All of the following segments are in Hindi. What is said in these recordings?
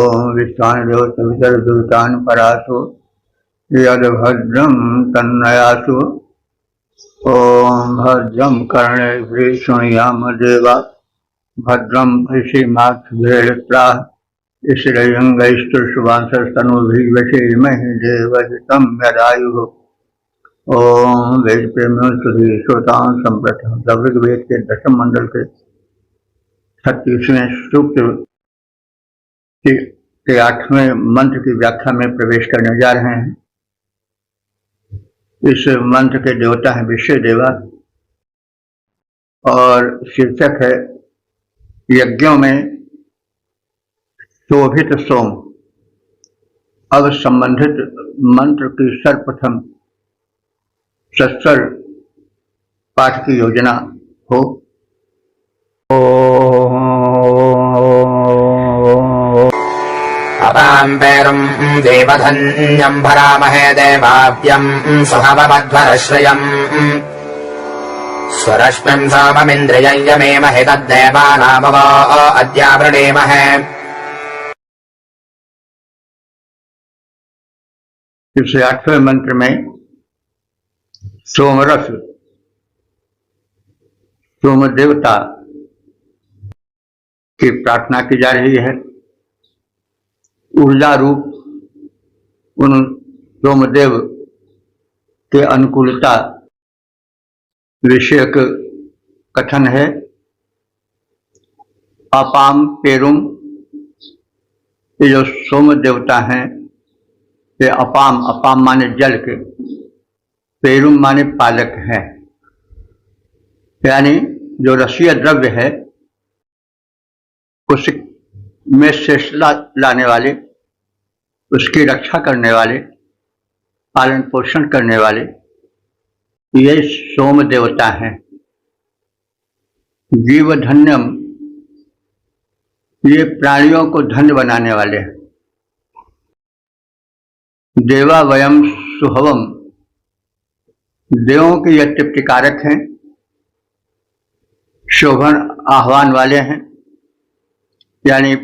ओम विश्वाणदेव सवितर दुर्गान परासु यद्भद्रं तन्नयासु। ओम भद्रं कर्णेभिः शृणुयाम देवा भद्रं पश्येमाक्षभिर्यजत्राः श्रीरंगैस्तुष्टुवांसस्तनूभिः व्यसेमहि देवहितं यदायुः। ओम वेद प्रेमियों सुधी श्रोताओं संप्रथम ऋग्वेद के दशम मंडल के 36वें सूक्त के 8वें मंत्र की व्याख्या में प्रवेश करने जा रहे हैं। इस मंत्र के देवता हैं विश्व देवा और शीर्षक है यज्ञों में शोभित सोम। अब संबंधित मंत्र की सर्वप्रथम सत्सर पाठ की योजना हो। अपाम्पेरुं देवधन्यं भरामहे देवाव्यं सुहवमध्वरश्रियम् स्वरश्मिं सोममिन्द्रियं यमेमहि तद्देवानामवो अद्यावृणीमहे। इस 8वें मंत्र में सोमरस सोम देवता की प्रार्थना की जा रही है। ऊर्जा रूप उन सोमदेव के अनुकूलता विषयक कथन है। अपाम पेरुम, ये जो सोम देवता हैं ये अपाम, अपाम माने जल के, पेरुम माने पालक है, यानी जो रसीय द्रव्य है उसमें शेष लाने वाले, उसकी रक्षा करने वाले, पालन पोषण करने वाले ये सोम देवता हैं। जीव धन्यम, ये प्राणियों को धन्य बनाने वाले हैं। देवा वयम सुहवम, देवों के यह तृप्तिकारक हैं, शोभन आह्वान वाले हैं, यानी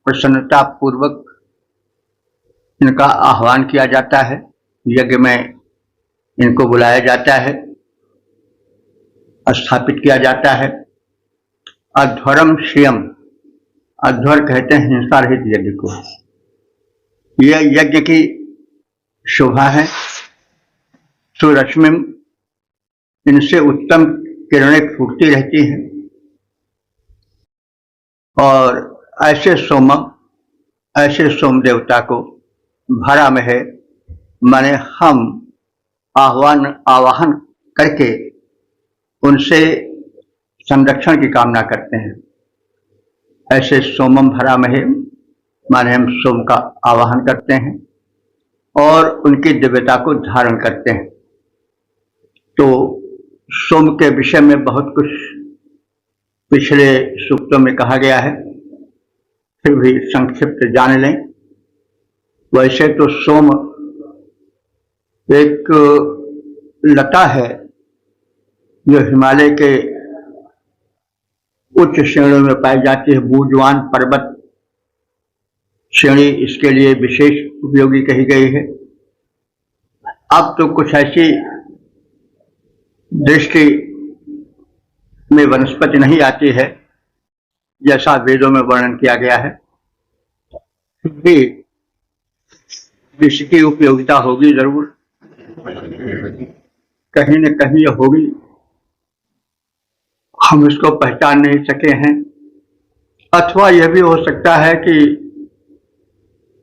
प्रसन्नता पूर्वक इनका आह्वान किया जाता है, यज्ञ में इनको बुलाया जाता है, स्थापित किया जाता है। अध्वरम श्रियम, अध्वर कहते हैं हिंसा रहित यज्ञ को। यह यज्ञ की शोभा है। सुरश्मिम, इनसे उत्तम किरणें फूटती रहती हैं। और ऐसे सोम देवता को भरा में है, माने हम आवाहन करके उनसे संरक्षण की कामना करते हैं। ऐसे सोमम भरा में है, माने हम सोम का आवाहन करते हैं और उनकी दिव्यता को धारण करते हैं। तो सोम के विषय में बहुत कुछ पिछले सूक्तों में कहा गया है, फिर भी संक्षिप्त जान लें। वैसे तो सोम एक लता है जो हिमालय के उच्च श्रेणियों में पाई जाती है। बूजवान पर्वत श्रेणी इसके लिए विशेष उपयोगी कही गई है। अब तो कुछ ऐसी दृष्टि में वनस्पति नहीं आती है जैसा वेदों में वर्णन किया गया है, फिर भी इसकी उपयोगिता होगी जरूर, कहीं न कहीं ये होगी, हम इसको पहचान नहीं सके हैं। अथवा यह भी हो सकता है कि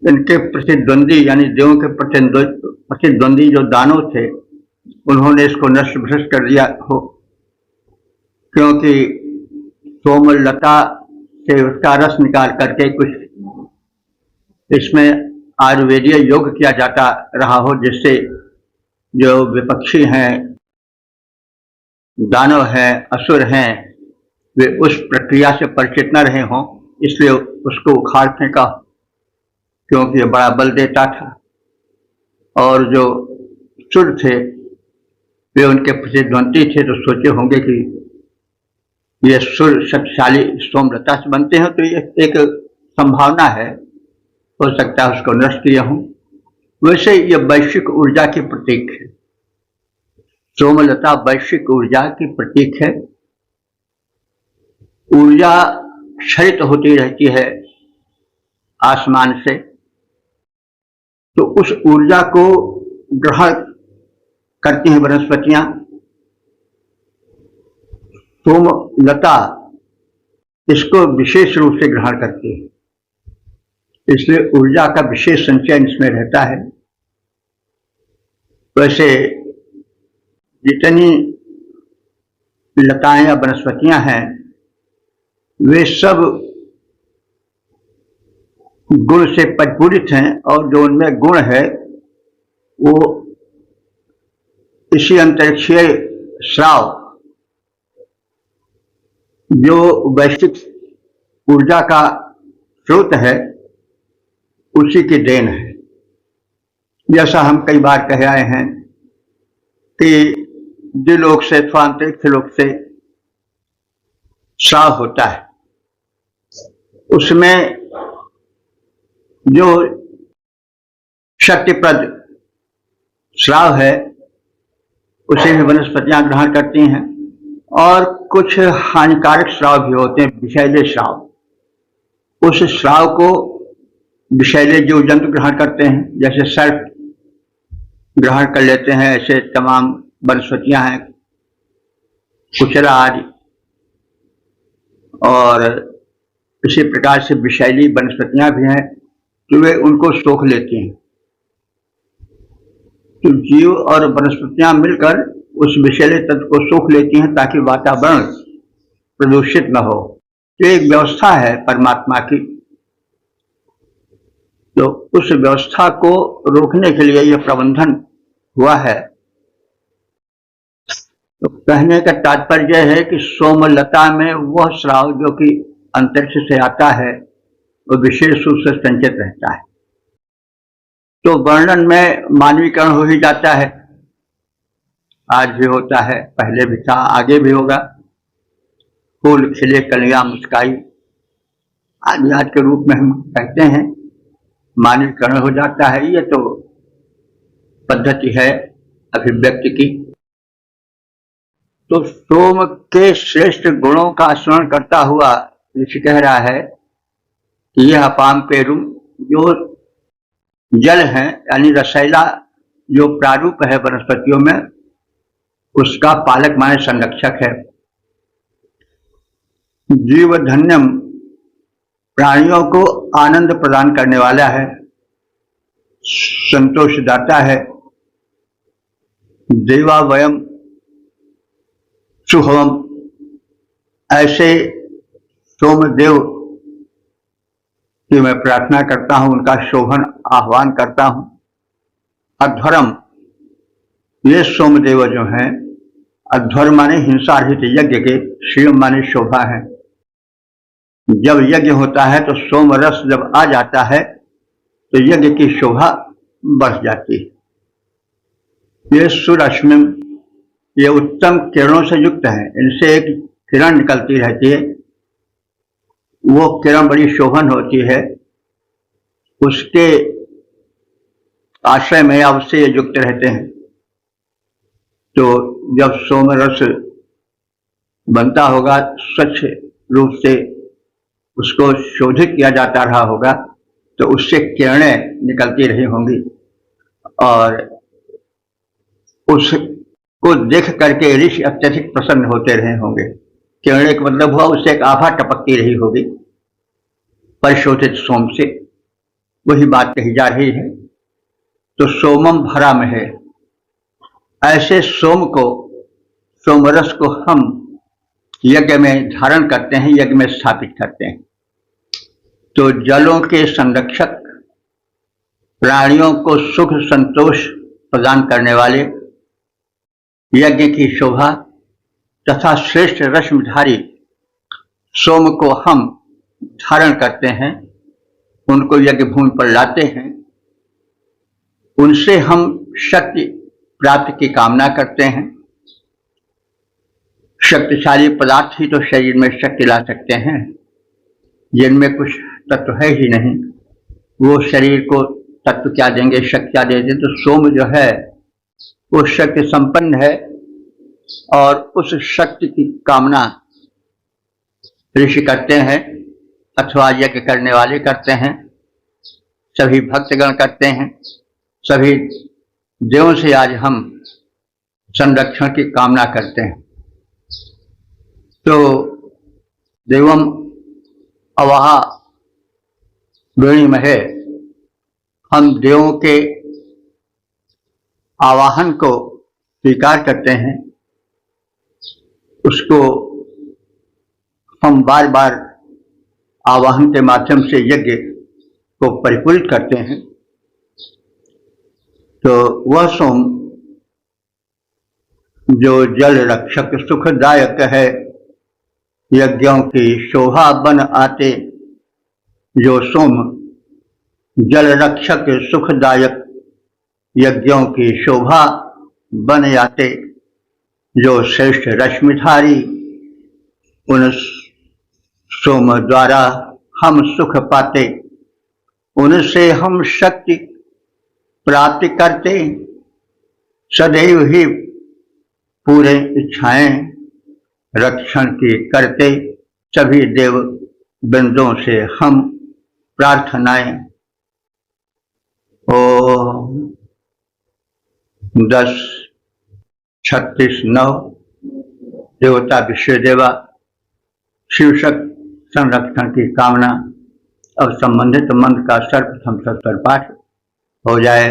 इनके प्रतिद्वंदी यानी देवों के प्रतिद्वंदी जो दानव थे उन्होंने इसको नष्ट भ्रष्ट कर दिया हो, क्योंकि सोमलता से उसका रस निकाल करके कुछ इसमें आयुर्वेदीय योग किया जाता रहा हो, जिससे जो विपक्षी हैं, दानव हैं, असुर हैं, वे उस प्रक्रिया से परिचित न रहे हों, इसलिए उसको उखाड़ फेंका, क्योंकि ये बड़ा बल देता था। और जो सुर थे वे उनके प्रतिद्वंदी थे, तो सोचे होंगे कि ये सुर शक्तिशाली सोमलता से बनते हैं, तो ये एक संभावना है हो सकता है उसको नष्ट किया हूं। वैसे ये वैश्विक ऊर्जा की प्रतीक है। सोमलता वैश्विक ऊर्जा की प्रतीक है। ऊर्जा क्षरित होती रहती है आसमान से, तो उस ऊर्जा को ग्रहण करती हैं वनस्पतियां। सोमलता इसको विशेष रूप से ग्रहण करती है, इसलिए ऊर्जा का विशेष संचयन इसमें रहता है। वैसे जितनी लताएं या वनस्पतियां हैं वे सब गुण से परिपूरित हैं, और जो उनमें गुण है वो इसी अंतरिक्षीय स्राव जो वैश्विक ऊर्जा का स्रोत है उसी की देन है। जैसा हम कई बार कह आए हैं कि द्विलोक से अथवा अंतरिक्ष लोक से स्राव होता है, उसमें जो शक्तिप्रद स्राव है उसे भी वनस्पतियां ग्रहण करती हैं, और कुछ हानिकारक स्राव भी होते हैं, विषैले स्राव। उस स्राव को विषैले जीव जंतु ग्रहण करते हैं, जैसे सर्प ग्रहण कर लेते हैं, ऐसे तमाम वनस्पतियां हैं, कुचला आदि, और इसी प्रकार से विषैली वनस्पतियां भी हैं कि वे उनको सोख लेती हैं। तो जीव और वनस्पतियां मिलकर उस विषैले तत्व को सोख लेती हैं ताकि वातावरण प्रदूषित न हो। तो एक व्यवस्था है परमात्मा की, तो उस व्यवस्था को रोकने के लिए यह प्रबंधन हुआ है। तो कहने का तात्पर्य है कि सोमलता में वह स्राव जो कि अंतरिक्ष से आता है वो विशेष रूप से संचित रहता है। तो वर्णन में मानवीकरण हो ही जाता है, आज भी होता है, पहले भी था, आगे भी होगा। फूल खिले कलियां मुस्काई आदि आज के रूप में हम कहते हैं, मानवीकरण हो जाता है। ये तो पद्धति है अभिव्यक्ति की। तो सोम के श्रेष्ठ गुणों का स्मरण करता हुआ ऋषि कह रहा है कि यह अपाम पेरुम, जो जल है यानी रसैला जो प्रारूप है वनस्पतियों में, उसका पालक माने संरक्षक है। जीव धन्यम, प्राणियों को आनंद प्रदान करने वाला है, संतोष दाता है। देवा वयम सुहवम, ऐसे सोमदेव की मैं प्रार्थना करता हूं, उनका शोभन आह्वान करता हूं। अध्वरम, ये सोमदेव जो हैं, अध्वर माने हिंसा रहित यज्ञ के, शिवम माने शोभा है। जब यज्ञ होता है तो सोम रस जब आ जाता है तो यज्ञ की शोभा बढ़ जाती है। ये सूर्यरश्मि, ये उत्तम किरणों से युक्त है, इनसे एक किरण निकलती रहती है, वो किरण बड़ी शोभन होती है, उसके आश्रय में अवश्य ये युक्त रहते हैं। तो जब सोम रस बनता होगा, स्वच्छ रूप से उसको शोधित किया जाता रहा होगा, तो उससे किरणें निकलती रही होंगी, और उसको देख करके ऋषि अत्यधिक प्रसन्न होते रहे होंगे। किरणें का मतलब हुआ उससे एक आभा टपकती रही होगी परिशोधित सोम से, वही बात कही जा रही है। तो सोमम भरा में है, ऐसे सोम को, सोमरस को हम यज्ञ में धारण करते हैं, यज्ञ में स्थापित करते हैं। तो जलों के संरक्षक, प्राणियों को सुख संतोष प्रदान करने वाले, यज्ञ की शोभा तथा श्रेष्ठ रश्मिधारी सोम को हम धारण करते हैं, उनको यज्ञ भूमि पर लाते हैं, उनसे हम शक्ति प्राप्ति की कामना करते हैं। शक्तिशाली पदार्थ ही तो शरीर में शक्ति ला सकते हैं, जिनमें कुछ तत्व है ही नहीं। वो शरीर को तत्व क्या देंगे, शक्ति क्या देंगे। तो सोम जो है वो शक्ति संपन्न है और उस शक्ति की कामना ऋषि करते हैं अथवा यज्ञ करने वाले करते हैं, सभी भक्तगण करते हैं। सभी देवों से आज हम संरक्षण की कामना करते हैं। तो देवम अवहा वेणीमहे, हम देवों के आवाहन को स्वीकार करते हैं, उसको हम बार बार आवाहन के माध्यम से यज्ञ को परिपूरित करते हैं। तो वह सोम जो जल रक्षक सुखदायक है, यज्ञों की शोभा बन आते। जो सोम जल रक्षक सुखदायक, यज्ञों की शोभा बन आते। जो श्रेष्ठ रश्मिधारी, उन सोम द्वारा हम सुख पाते। उनसे हम शक्ति प्राप्ति करते, सदैव ही पूरे इच्छाएं रक्षण की करते। सभी देव वृंदों से हम प्रार्थनाएं। ओम 10, 36, 9 देवता विश्वदेवा शिवशक्ति संरक्षण की कामना। अब संबंधित मंत्र का सर्वप्रथम सत्तर पाठ हो जाए।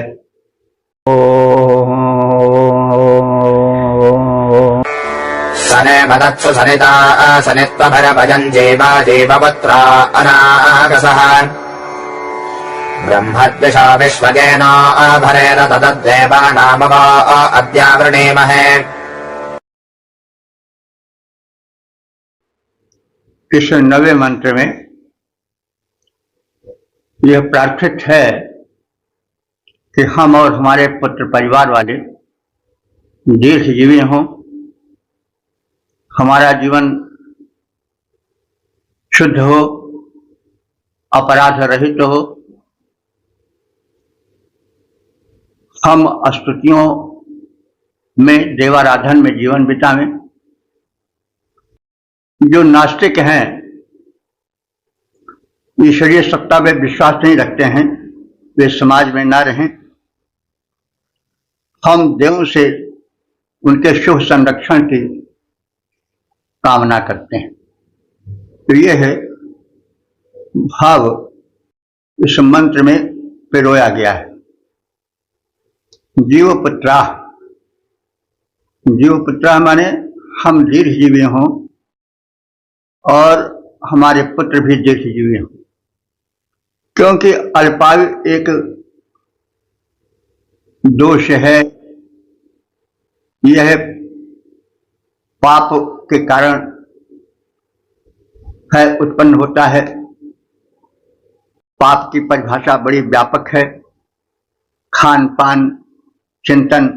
सने मदत्सु सनिता सनित्वभर भजन् जेवा देवपुत्रा अनागसः ब्रह्मद्विषा विश्वजेना भरेण तदद्देवानामव अद्यावृणीमहे। इस 9वें मंत्र में यह प्रार्थित है कि हम और हमारे पुत्र परिवार वाले दीर्घजीवी हों, हमारा जीवन शुद्ध हो, अपराध रहित हो, हम स्तुतियों में देवाराधन में जीवन बितावें। जो नास्तिक हैं, ईश्वरीय सत्ता में विश्वास नहीं रखते हैं, वे समाज में ना रहें। हम देवों से उनके शुभ संरक्षण की कामना करते हैं। तो ये है भाव इस मंत्र में पिरोया गया है। जीवपुत्रा, जीवपुत्रा माने हम दीर्घजीवी हों और हमारे पुत्र भी दीर्घजीवी हों, क्योंकि अल्पायु एक दोष है। यह पाप के कारण है, उत्पन्न होता है। पाप की परिभाषा बड़ी व्यापक है। खान पान, चिंतन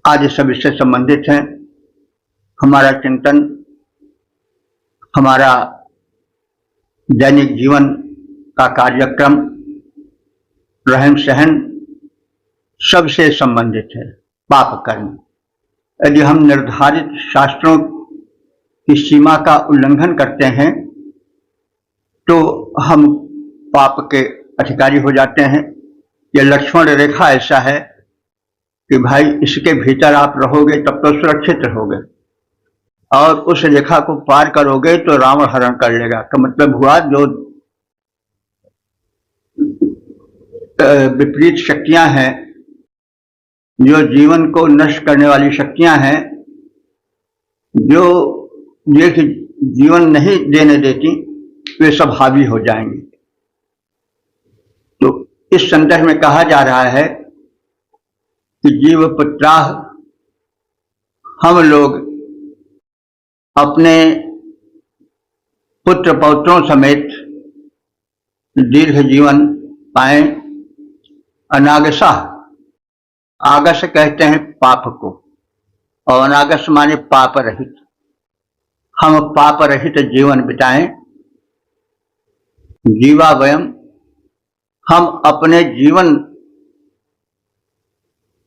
आदि सब इससे संबंधित हैं। हमारा चिंतन, हमारा दैनिक जीवन का कार्यक्रम, रहन सहन सबसे संबंधित है पाप कर्म। यदि हम निर्धारित शास्त्रों की सीमा का उल्लंघन करते हैं तो हम पाप के अधिकारी हो जाते हैं। यह लक्ष्मण रेखा ऐसा है कि भाई इसके भीतर आप रहोगे तब तो सुरक्षित रहोगे, और उस रेखा को पार करोगे तो रावण हरण कर लेगा। का मतलब हुआ जो विपरीत शक्तियां हैं, जो जीवन को नष्ट करने वाली शक्तियां हैं, जो जीवन नहीं देने देती, वे सब हावी हो जाएंगे। तो इस संदर्भ में कहा जा रहा है कि जीवपुत्रा, हम लोग अपने पुत्र पौत्रों समेत दीर्घ जीवन पाए। अनागसा, आगस कहते हैं पाप को, और अनागस माने पाप रहित। हम पाप रहित जीवन बिताएं। जीवा वयम हम अपने जीवन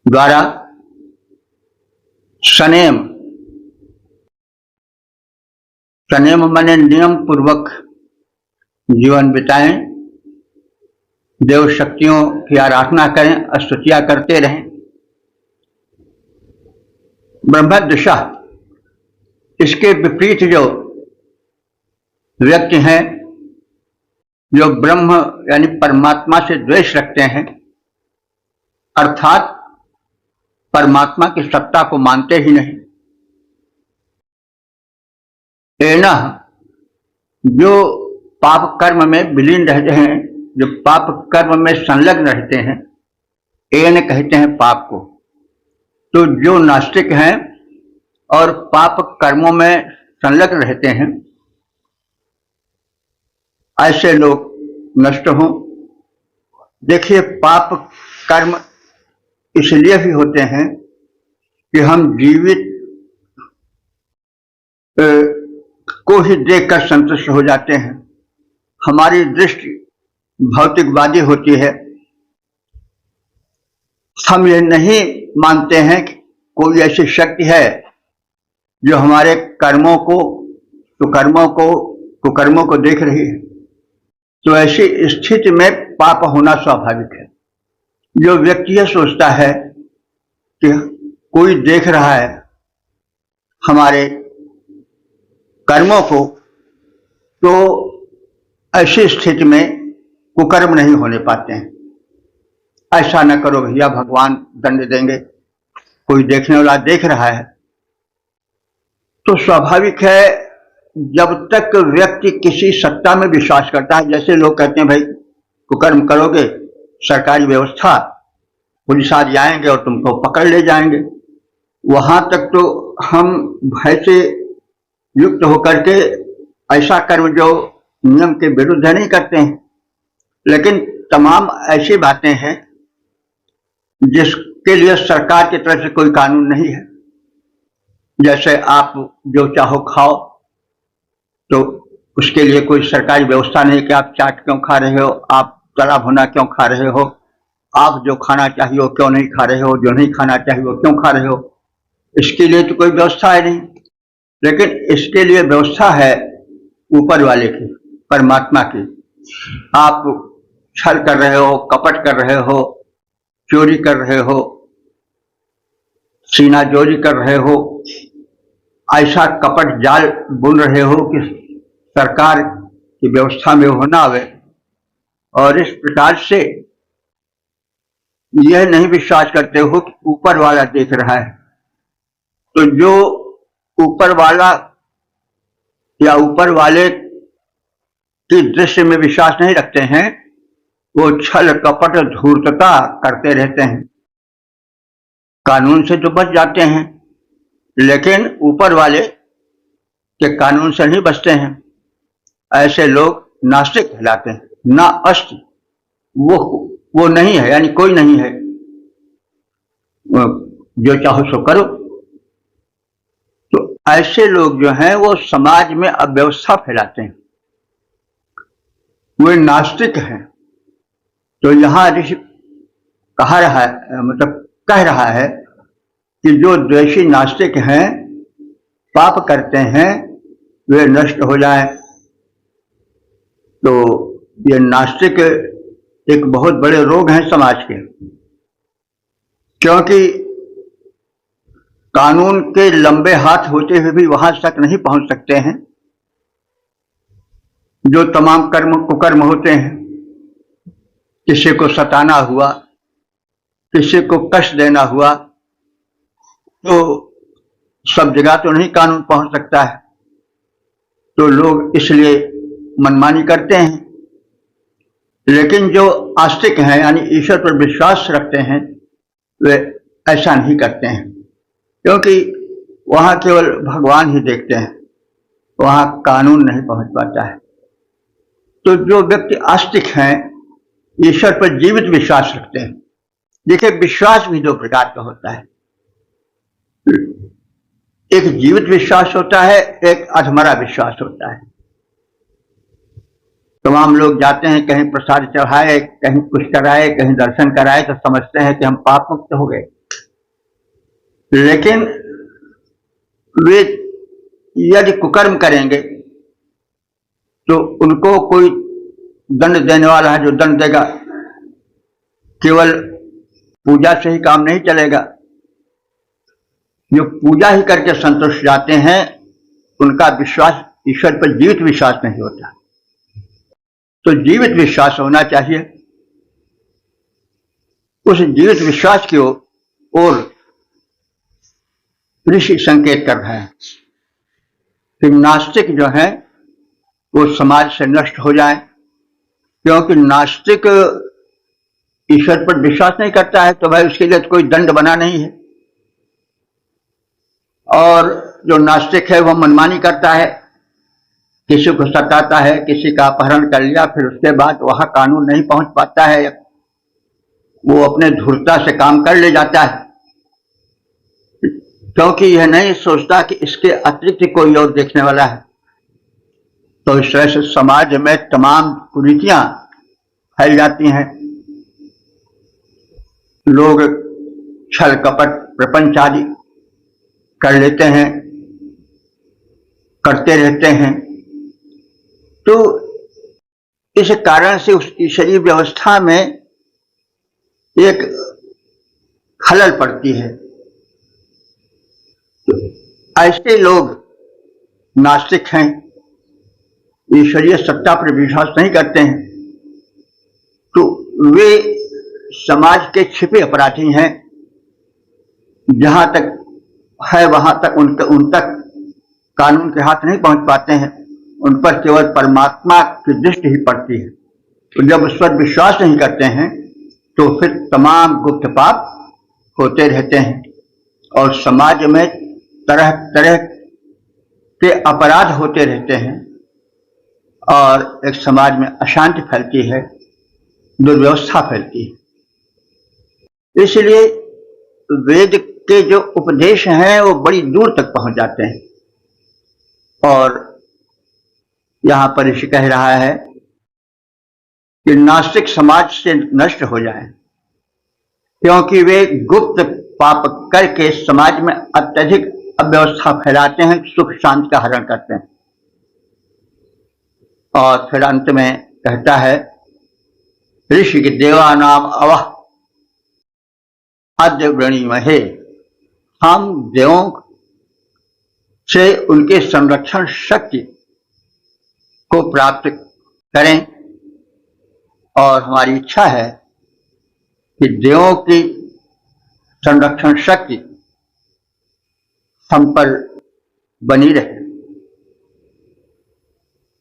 द्वारा संयम माने नियम पूर्वक जीवन बिताएं, देव शक्तियों की आराधना करें, स्तुतियां करते रहें। ब्रह्मदशा, इसके विपरीत जो व्यक्ति हैं, जो ब्रह्म यानी परमात्मा से द्वेष रखते हैं, अर्थात परमात्मा की सत्ता को मानते ही नहीं, एनः, जो पाप कर्म में विलीन रहते हैं, जो पाप कर्म में संलग्न रहते हैं, एन कहते हैं पाप को। तो जो नास्तिक हैं और पाप कर्मों में संलग्न रहते हैं, ऐसे लोग नष्ट हों। देखिए, पाप कर्म इसलिए भी होते हैं कि हम जीवित को ही देखकर संतुष्ट हो जाते हैं। हमारी दृष्टि भौतिकवादी होती है। हम ये नहीं मानते हैं कि कोई ऐसी शक्ति है जो हमारे कर्मों को, कुकर्मों को देख रही है। तो ऐसी स्थिति में पाप होना स्वाभाविक है। जो व्यक्ति यह सोचता है कि कोई देख रहा है हमारे कर्मों को, तो ऐसी स्थिति में कुकर्म नहीं होने पाते हैं। ऐसा न करो भैया, भगवान दंड देंगे। कोई देखने वाला देख रहा है तो स्वाभाविक है, जब तक व्यक्ति किसी सत्ता में विश्वास करता है, जैसे लोग कहते हैं भाई कुकर्म करोगे, सरकारी व्यवस्था, पुलिस आदि आएंगे और तुमको पकड़ ले जाएंगे। वहां तक तो हम भय से युक्त होकर के ऐसा कर्म जो नियम के विरुद्ध है नहीं करते हैं। लेकिन तमाम ऐसी बातें हैं जिसके लिए सरकार की तरफ से कोई कानून नहीं है। जैसे आप जो चाहो खाओ, तो उसके लिए कोई सरकारी व्यवस्था नहीं कि आप चाट क्यों खा रहे हो, आप तला भुना क्यों खा रहे हो, आप जो खाना चाहिए वो क्यों नहीं खा रहे हो, जो नहीं खाना चाहिए वो क्यों खा रहे हो। इसके लिए तो कोई व्यवस्था है नहीं। लेकिन इसके लिए व्यवस्था है ऊपर वाले की, परमात्मा की। आप छल कर रहे हो, कपट कर रहे हो, चोरी कर रहे हो, सीनाजोरी कर रहे हो, ऐसा कपट जाल बुन रहे हो कि सरकार की व्यवस्था में हो ना आवे। और इस प्रकार से यह नहीं विश्वास करते हो कि ऊपर वाला देख रहा है। तो जो ऊपर वाला या ऊपर वाले की दृश्य में विश्वास नहीं रखते हैं, वो छल कपट धूर्तता करते रहते हैं। कानून से तो बच जाते हैं, लेकिन ऊपर वाले के कानून से नहीं बचते हैं। ऐसे लोग नास्तिक कहलाते हैं। ना अस्ति, वो नहीं है, यानी कोई नहीं है, जो चाहो सो करो। तो ऐसे लोग जो हैं वो समाज में अव्यवस्था फैलाते हैं, वे नास्तिक हैं। तो यहां ऋषि कह रहा है कि जो द्वेषी नास्तिक हैं, पाप करते हैं, वे नष्ट हो जाएं। तो ये नास्तिक एक बहुत बड़े रोग हैं समाज के, क्योंकि कानून के लंबे हाथ होते हुए भी वहां तक नहीं पहुंच सकते हैं जो तमाम कुकर्म होते हैं। किसी को सताना हुआ, किसी को कष्ट देना हुआ, तो सब जगह तो नहीं कानून पहुंच सकता है। तो लोग इसलिए मनमानी करते हैं। लेकिन जो आस्तिक हैं, यानी ईश्वर पर विश्वास रखते हैं, वे ऐसा नहीं करते हैं, क्योंकि वहां केवल भगवान ही देखते हैं, वहां कानून नहीं पहुंच पाता है। तो जो व्यक्ति आस्तिक हैं, ईश्वर पर जीवित विश्वास रखते हैं। देखिए, विश्वास भी दो प्रकार का होता है। एक जीवित विश्वास होता है, एक अधमरा विश्वास होता है। तमाम लोग जाते हैं, कहीं प्रसाद चढ़ाए, कहीं कुछ कराए, कहीं दर्शन कराए, तो समझते हैं कि हम पाप मुक्त हो गए। लेकिन वे यदि कुकर्म करेंगे तो उनको कोई दंड देने वाला है जो दंड देगा। केवल पूजा से ही काम नहीं चलेगा। जो पूजा ही करके संतुष्ट जाते हैं उनका विश्वास ईश्वर पर जीवित विश्वास नहीं होता। तो जीवित विश्वास होना चाहिए। उस जीवित विश्वास की ओर ऋषि संकेत कर रहे हैं कि नास्तिक जो है वो समाज से नष्ट हो जाए, क्योंकि नास्तिक ईश्वर पर विश्वास नहीं करता है तो भाई उसके लिए तो कोई दंड बना नहीं है। और जो नास्तिक है वह मनमानी करता है, किसी को सताता है, किसी का अपहरण कर लिया, फिर उसके बाद वहां कानून नहीं पहुंच पाता है, वो अपने धूर्तता से काम कर ले जाता है, क्योंकि यह नहीं सोचता कि इसके अतिरिक्त कोई और देखने वाला है। तो इस तरह से समाज में तमाम कुरीतियां फैल जाती हैं। लोग छल कपट प्रपंच आदि कर लेते हैं, करते रहते हैं। तो इस कारण से उस ईश्वरीय व्यवस्था में एक खलल पड़ती है। तो ऐसे लोग नास्तिक हैं, ईश्वरीय सत्ता पर विश्वास नहीं करते हैं, तो वे समाज के छिपे अपराधी हैं। जहां तक है वहां तक उन तक कानून के हाथ नहीं पहुंच पाते हैं, उन पर केवल परमात्मा की दृष्टि ही पड़ती है। तो जब उस पर विश्वास नहीं करते हैं तो फिर तमाम गुप्त पाप होते रहते हैं और समाज में तरह तरह के अपराध होते रहते हैं और एक समाज में अशांति फैलती है, दुर्व्यवस्था फैलती है। इसलिए वेद के जो उपदेश हैं वो बड़ी दूर तक पहुंच जाते हैं। और यहां पर ऋषि कह रहा है कि नास्तिक समाज से नष्ट हो जाएं, क्योंकि वे गुप्त पाप करके समाज में अत्यधिक अव्यवस्था फैलाते हैं, सुख शांति का हरण करते हैं। और फिर अंत में कहता है ऋषि के देवानाम अवह अद्य वृणीमहे, हम देवों से उनके संरक्षण शक्ति को प्राप्त करें और हमारी इच्छा है कि देवों की संरक्षण शक्ति हम पर बनी रहे।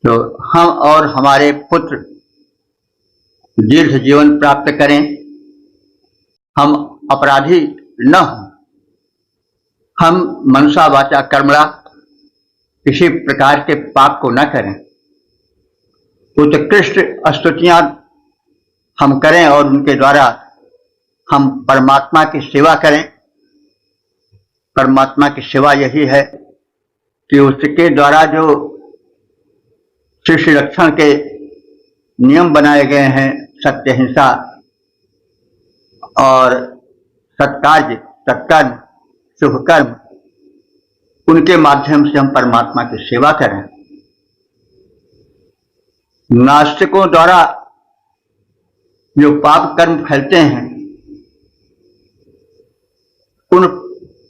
तो हम और हमारे पुत्र दीर्घ जीवन प्राप्त करें, हम अपराधी न हों, हम मनसा वाचा कर्मणा किसी प्रकार के पाप को न करें, उत्कृष्ट स्तुतियां हम करें और उनके द्वारा हम परमात्मा की सेवा करें। परमात्मा की सेवा यही है कि उसके द्वारा जो शिष्य रक्षण के नियम बनाए गए हैं, सत्य हिंसा और सत्कार्य सत्कर्म शुभ कर्म, उनके माध्यम से हम परमात्मा की सेवा करें। नास्तिकों द्वारा जो पाप कर्म फैलते हैं, उन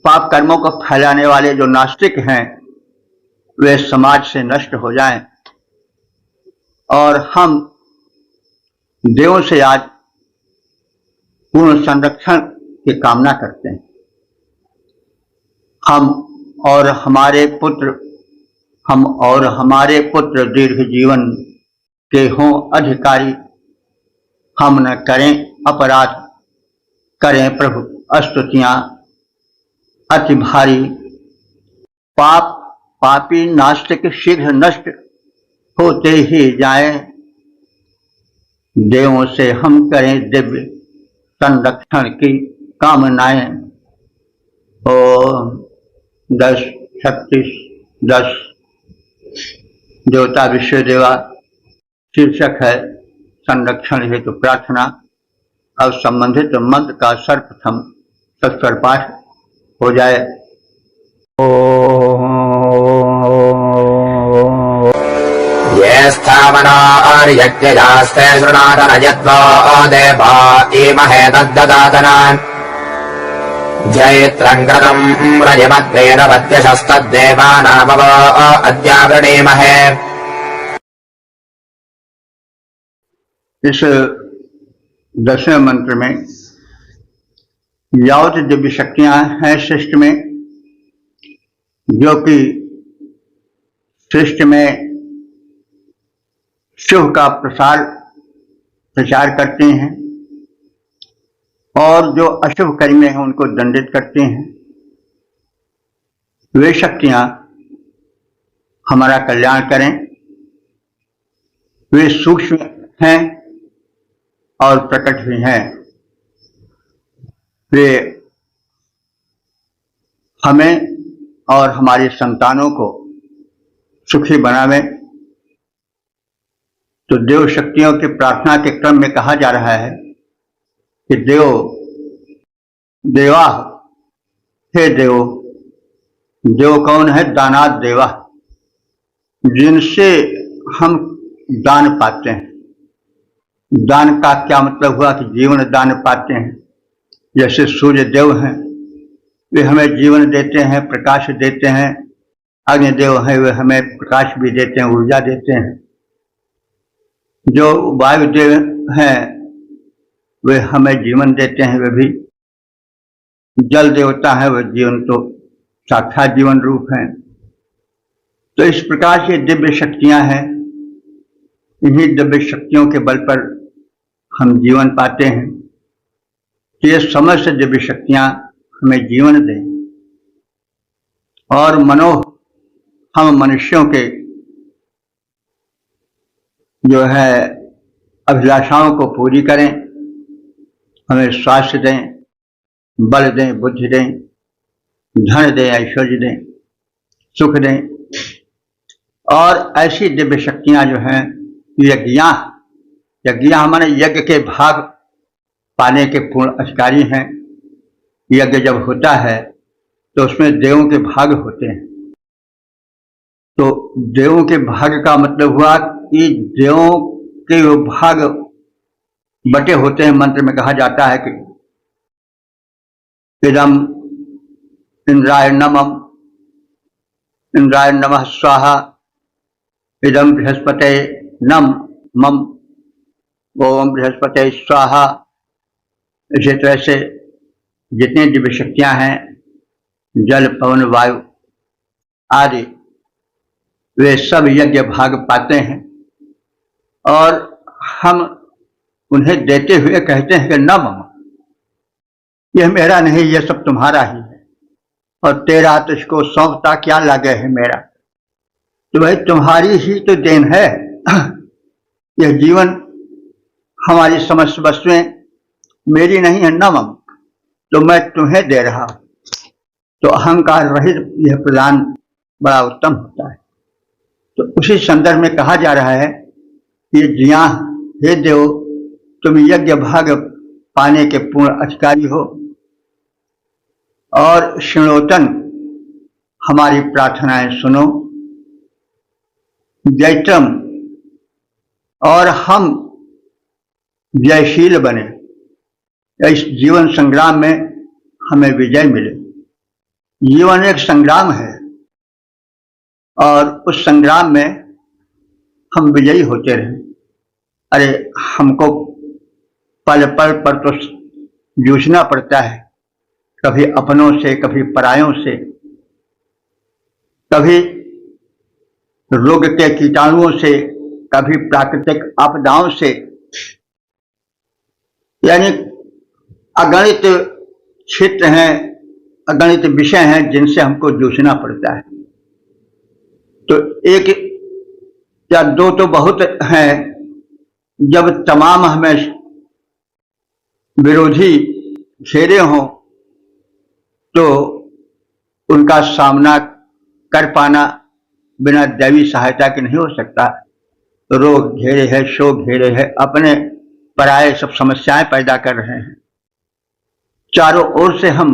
पाप कर्मों को फैलाने वाले जो नास्तिक हैं वे समाज से नष्ट हो जाएं और हम देवों से आज पूर्ण संरक्षण की कामना करते हैं। हम और हमारे पुत्र दीर्घ जीवन के हों अधिकारी, हम न करें अपराध, करें प्रभु स्तुतियां अति भारी। पापी नास्तिक शीघ्र नष्ट होते ही जाए, देवों से हम करें दिव्य संरक्षण की कामनाएं। ओम 10 36 10 देवता विश्वदेवा शीर्षक है संरक्षण हेतु प्रार्थना। अब संबंधित मंत्र का सर्वप्रथम सस्वर पाठ हो जाए। ये स्थावनार्यज्ञयास्ते शृणातन यत्नो देवा इमहे तद्ददातनान् जयत्रम् कृतम् रजमद्वेन वत्यशस्तद्देवानामव अद्यावृणीमहे। इस 10वें मंत्र में यावत दिव्य शक्तियां हैं सृष्टि में, जो कि सृष्टि में शुभ का प्रचार करते हैं और जो अशुभ कर्मी हैं उनको दंडित करते हैं। वे शक्तियां हमारा कल्याण करें। वे सूक्ष्म हैं और प्रकट भी हैं। वे हमें और हमारी संतानों को सुखी बनावें। तो देव शक्तियों की प्रार्थना के क्रम में कहा जा रहा है कि देवा, हे देव। देव कौन है? दानात देवा, जिनसे हम दान पाते हैं। दान का क्या मतलब हुआ कि जीवन दान पाते हैं। जैसे सूर्य देव हैं, वे हमें जीवन देते हैं, प्रकाश देते हैं। अग्निदेव हैं, वे हमें प्रकाश भी देते हैं, ऊर्जा देते हैं। जो वायुदेव हैं वे हमें जीवन देते हैं। वे भी जल देवता है, वे जीवन तो साक्षात जीवन रूप हैं। तो इस प्रकार से दिव्य शक्तियां हैं। इन्हीं दिव्य शक्तियों के बल पर हम जीवन पाते हैं। तो ये समस्त दिव्य शक्तियां हमें जीवन दें और हम मनुष्यों के जो है अभिलाषाओं को पूरी करें। हमें स्वास्थ्य दें, बल दें, बुद्धि दें, धन दें, ऐश्वर्य दें, सुख दें। और ऐसी दिव्य शक्तियां जो हैं यज्ञ हमारे यज्ञ के भाग पाने के पूर्ण अधिकारी हैं। यज्ञ जब होता है तो उसमें देवों के भाग होते हैं। तो देवों के भाग का मतलब हुआ कि देवों के भाग बटे होते हैं। मंत्र में कहा जाता है कि इदम इंद्राय नमः स्वाहा, इदम बृहस्पते नम मम, ओम बृहस्पते स्वाहा। इसी तरह से जितनी दिव्य शक्तियां हैं, जल, पवन, वायु आदि, वे सब यज्ञ भाग पाते हैं और हम उन्हें देते हुए कहते हैं कि न मम, यह मेरा नहीं, यह सब तुम्हारा ही है और तेरा तो इसको सौंपता क्या लगे है मेरा। तो भाई तुम्हारी ही तो देन है। यह जीवन, हमारी समस्त वस्तुएं मेरी नहीं है, न मम, तो मैं तुम्हें दे रहा हूं। तो अहंकार रहित यह प्रदान बड़ा उत्तम होता है। तो उसी संदर्भ में कहा जा रहा है कि जिया, हे देव, तुम यज्ञ भाग पाने के पूर्ण अधिकारी हो और श्रृणोतन, हमारी प्रार्थनाएं सुनो। जयत्रम, और हम जयशील बने। इस जीवन संग्राम में हमें विजय मिले। जीवन एक संग्राम है और उस संग्राम में हम विजयी होते रहे। अरे हमको पल पल पर तो जूझना पड़ता है, कभी अपनों से, कभी परायों से, कभी रोग के कीटाणुओं से, कभी प्राकृतिक आपदाओं से। यानी अगणित क्षेत्र हैं, अगणित विषय हैं जिनसे हमको जूझना पड़ता है। तो एक या दो तो बहुत हैं। जब तमाम हमें विरोधी घेरे हों तो उनका सामना कर पाना बिना दैवी सहायता के नहीं हो सकता। रोग घेरे है, शोक घेरे है, अपने पराये सब समस्याएं पैदा कर रहे हैं। चारों ओर से हम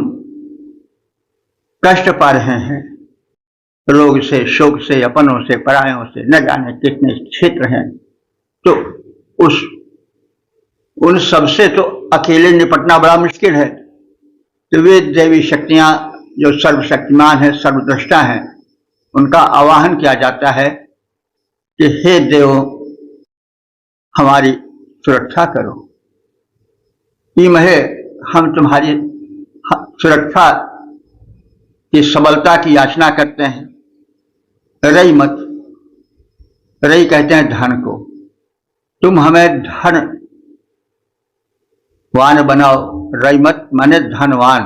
कष्ट पा रहे हैं, रोग से, शोक से, अपनों से, परायों से, न जाने कितने क्षेत्र हैं। तो उन सबसे तो अकेले निपटना बड़ा मुश्किल है। तो वे देवी शक्तियां जो सर्वशक्तिमान है, सर्वद्रष्टा है, उनका आवाहन किया जाता है कि हे देव, हमारी सुरक्षा करो। इमहे हम तुम्हारी सुरक्षा की सबलता की याचना करते हैं। रई मत, रई कहते हैं धन को, तुम हमें धनवान बनाओ। रई मत माने धनवान,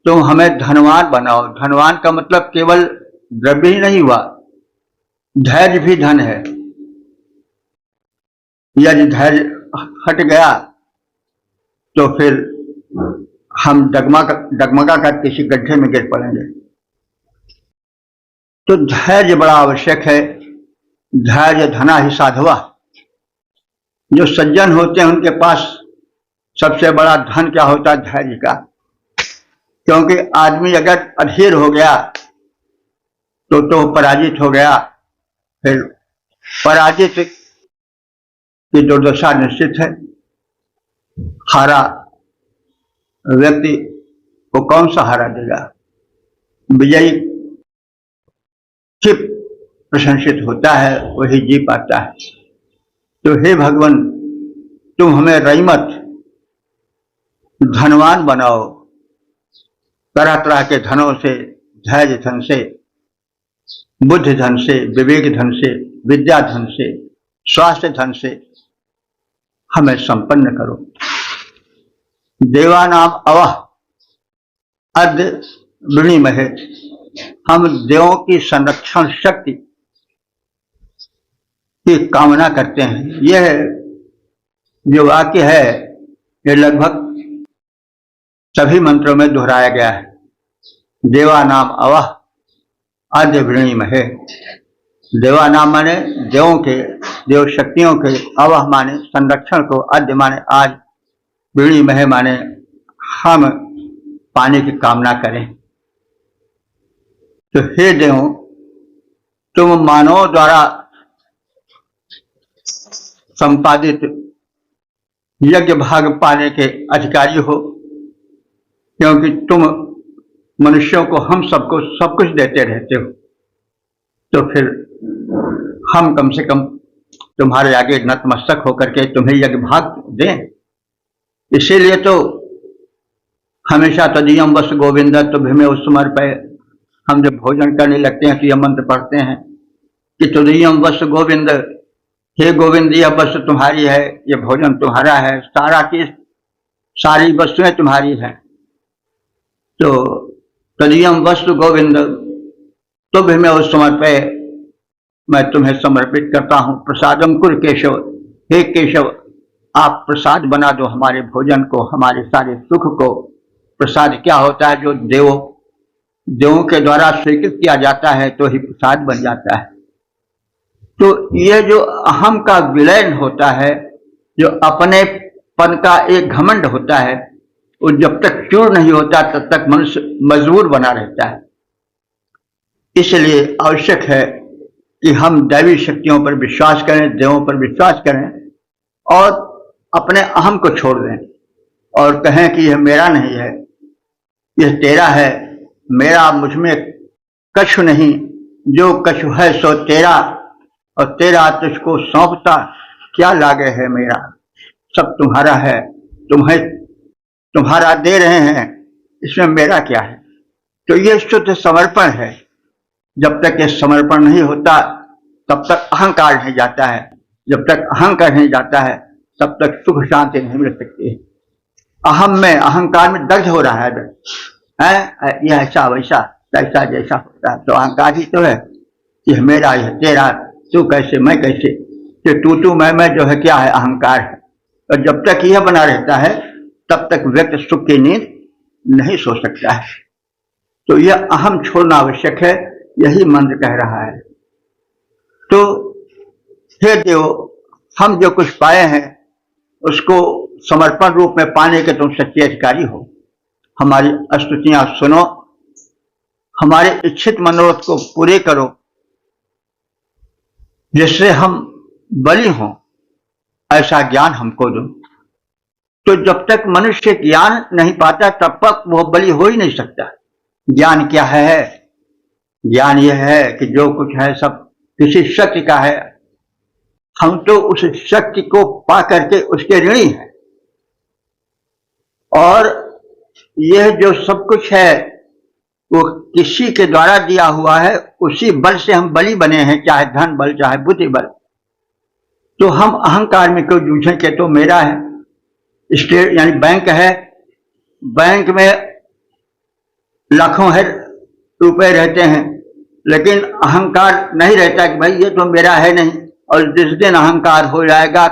तुम हमें धनवान बनाओ। धनवान का मतलब केवल द्रव्य ही नहीं हुआ, धैर्य भी धन है। यदि धैर्य हट गया तो फिर हम डगमगा कर किसी गड्ढे में गिर पड़ेंगे। तो धैर्य बड़ा आवश्यक है। धैर्य धना ही साधवा। जो सज्जन होते हैं उनके पास सबसे बड़ा धन क्या होता है? धैर्य का। क्योंकि आदमी अगर अधीर हो गया तो पराजित हो गया, फिर पराजित की दुर्दशा निश्चित है। हारा व्यक्ति को कौन सहारा देगा? विजयी चिप प्रशंसित होता है, वही जी पाता है। तो हे भगवान, तुम हमें रईमत धनवान बनाओ, तरह तरह के धनों से, धैर्य धन से, बुद्धि धन से, विवेक धन से, विद्या धन से, स्वास्थ्य धन से हमें संपन्न करो। देवानाम अवह अद्य वृणीमहे। हम देवों की संरक्षण शक्ति की कामना करते हैं। यह जो वाक्य है ये लगभग सभी मंत्रों में दोहराया गया है। देवानाम अवह अद्य वृणीमहे। देवानाम माने देवों के, देव शक्तियों के, अवह माने संरक्षण को, अद्य माने आज, वृणीमहे माने हम पाने की कामना करें। तो हे देव, तुम मानव द्वारा संपादित यज्ञ भाग पाने के अधिकारी हो, क्योंकि तुम मनुष्यों को, हम सबको सब कुछ देते रहते हो। तो फिर हम कम से कम तुम्हारे आगे नतमस्तक होकर के तुम्हें यज्ञ भाग दें। इसीलिए तो हमेशा तदीयम वस्त गोविंद तुभ्यमेव समर्पये। हम जब भोजन करने लगते हैं तो यह मंत्र पढ़ते हैं कि तदीयम वस्त गोविंद, हे गोविंद, यह वस्तु तुम्हारी है, यह भोजन तुम्हारा है, सारा चीज, सारी वस्तुएं तुम्हारी हैं। तो तदीयम वस्तु गोविंद तुभ्यमेव समर्पये, मैं तुम्हें समर्पित करता हूं। प्रसादम कुरु केशव, हे केशव, आप प्रसाद बना दो हमारे भोजन को, हमारे सारे सुख को। प्रसाद क्या होता है? जो देवों के द्वारा स्वीकृत किया जाता है तो ही प्रसाद बन जाता है। तो यह जो अहम का विलयन होता है, जो अपने पन का एक घमंड होता है, वो जब तक चूर नहीं होता तब तक मनुष्य मजबूर बना रहता है। इसलिए आवश्यक है कि हम दैवी शक्तियों पर विश्वास करें, देवों पर विश्वास करें और अपने अहम को छोड़ दें और कहें कि यह मेरा नहीं है, यह तेरा है, मेरा मुझ में कछु नहीं, जो कछु है सो तेरा, और तेरा तुझको सौंपता क्या लागे है मेरा। सब तुम्हारा है, तुम्हारा दे रहे हैं, इसमें मेरा क्या है। तो यह शुद्ध समर्पण है। जब तक यह समर्पण नहीं होता तब तक अहंकार नहीं जाता है। जब तक अहंकार नहीं जाता है तब तक सुख शांति नहीं मिल सकती है। अहम में, अहंकार में दर्द हो रहा है, यह ऐसा वैसा तैसा जैसा होता है, तो अहंकार ही तो है। यह मेरा, यह तेरा, तू कैसे, मैं कैसे, कि तू मैं जो है क्या है? अहंकार है। और जब तक यह बना रहता है तब तक व्यक्ति सुख की नींद नहीं सो सकता है। तो यह अहम छोड़ना आवश्यक है, यही मंत्र कह रहा है। तो हे देव, हम जो कुछ पाए हैं उसको समर्पण रूप में पाने के तुम सच्चे अधिकारी हो। हमारी स्तुतियां सुनो, हमारे इच्छित मनोरथ को पूरे करो, जिससे हम बलि हों, ऐसा ज्ञान हमको दो। तो जब तक मनुष्य ज्ञान नहीं पाता तब तक वह बलि हो ही नहीं सकता। ज्ञान क्या है? ज्ञान यह है कि जो कुछ है सब किसी शक्ति का है, हम तो उस शक्ति को पा करके उसके ऋणी हैं, और यह जो सब कुछ है वो किसी के द्वारा दिया हुआ है, उसी बल से हम बलि बने हैं, चाहे धन बल चाहे बुद्धि बल। तो हम अहंकार में क्यों जूझें कि तो मेरा है। स्टेट यानी बैंक है, बैंक में लाखों है रुपए रहते हैं, लेकिन अहंकार नहीं रहता कि भाई ये तो मेरा है नहीं। और जिस दिन अहंकार हो जाएगा,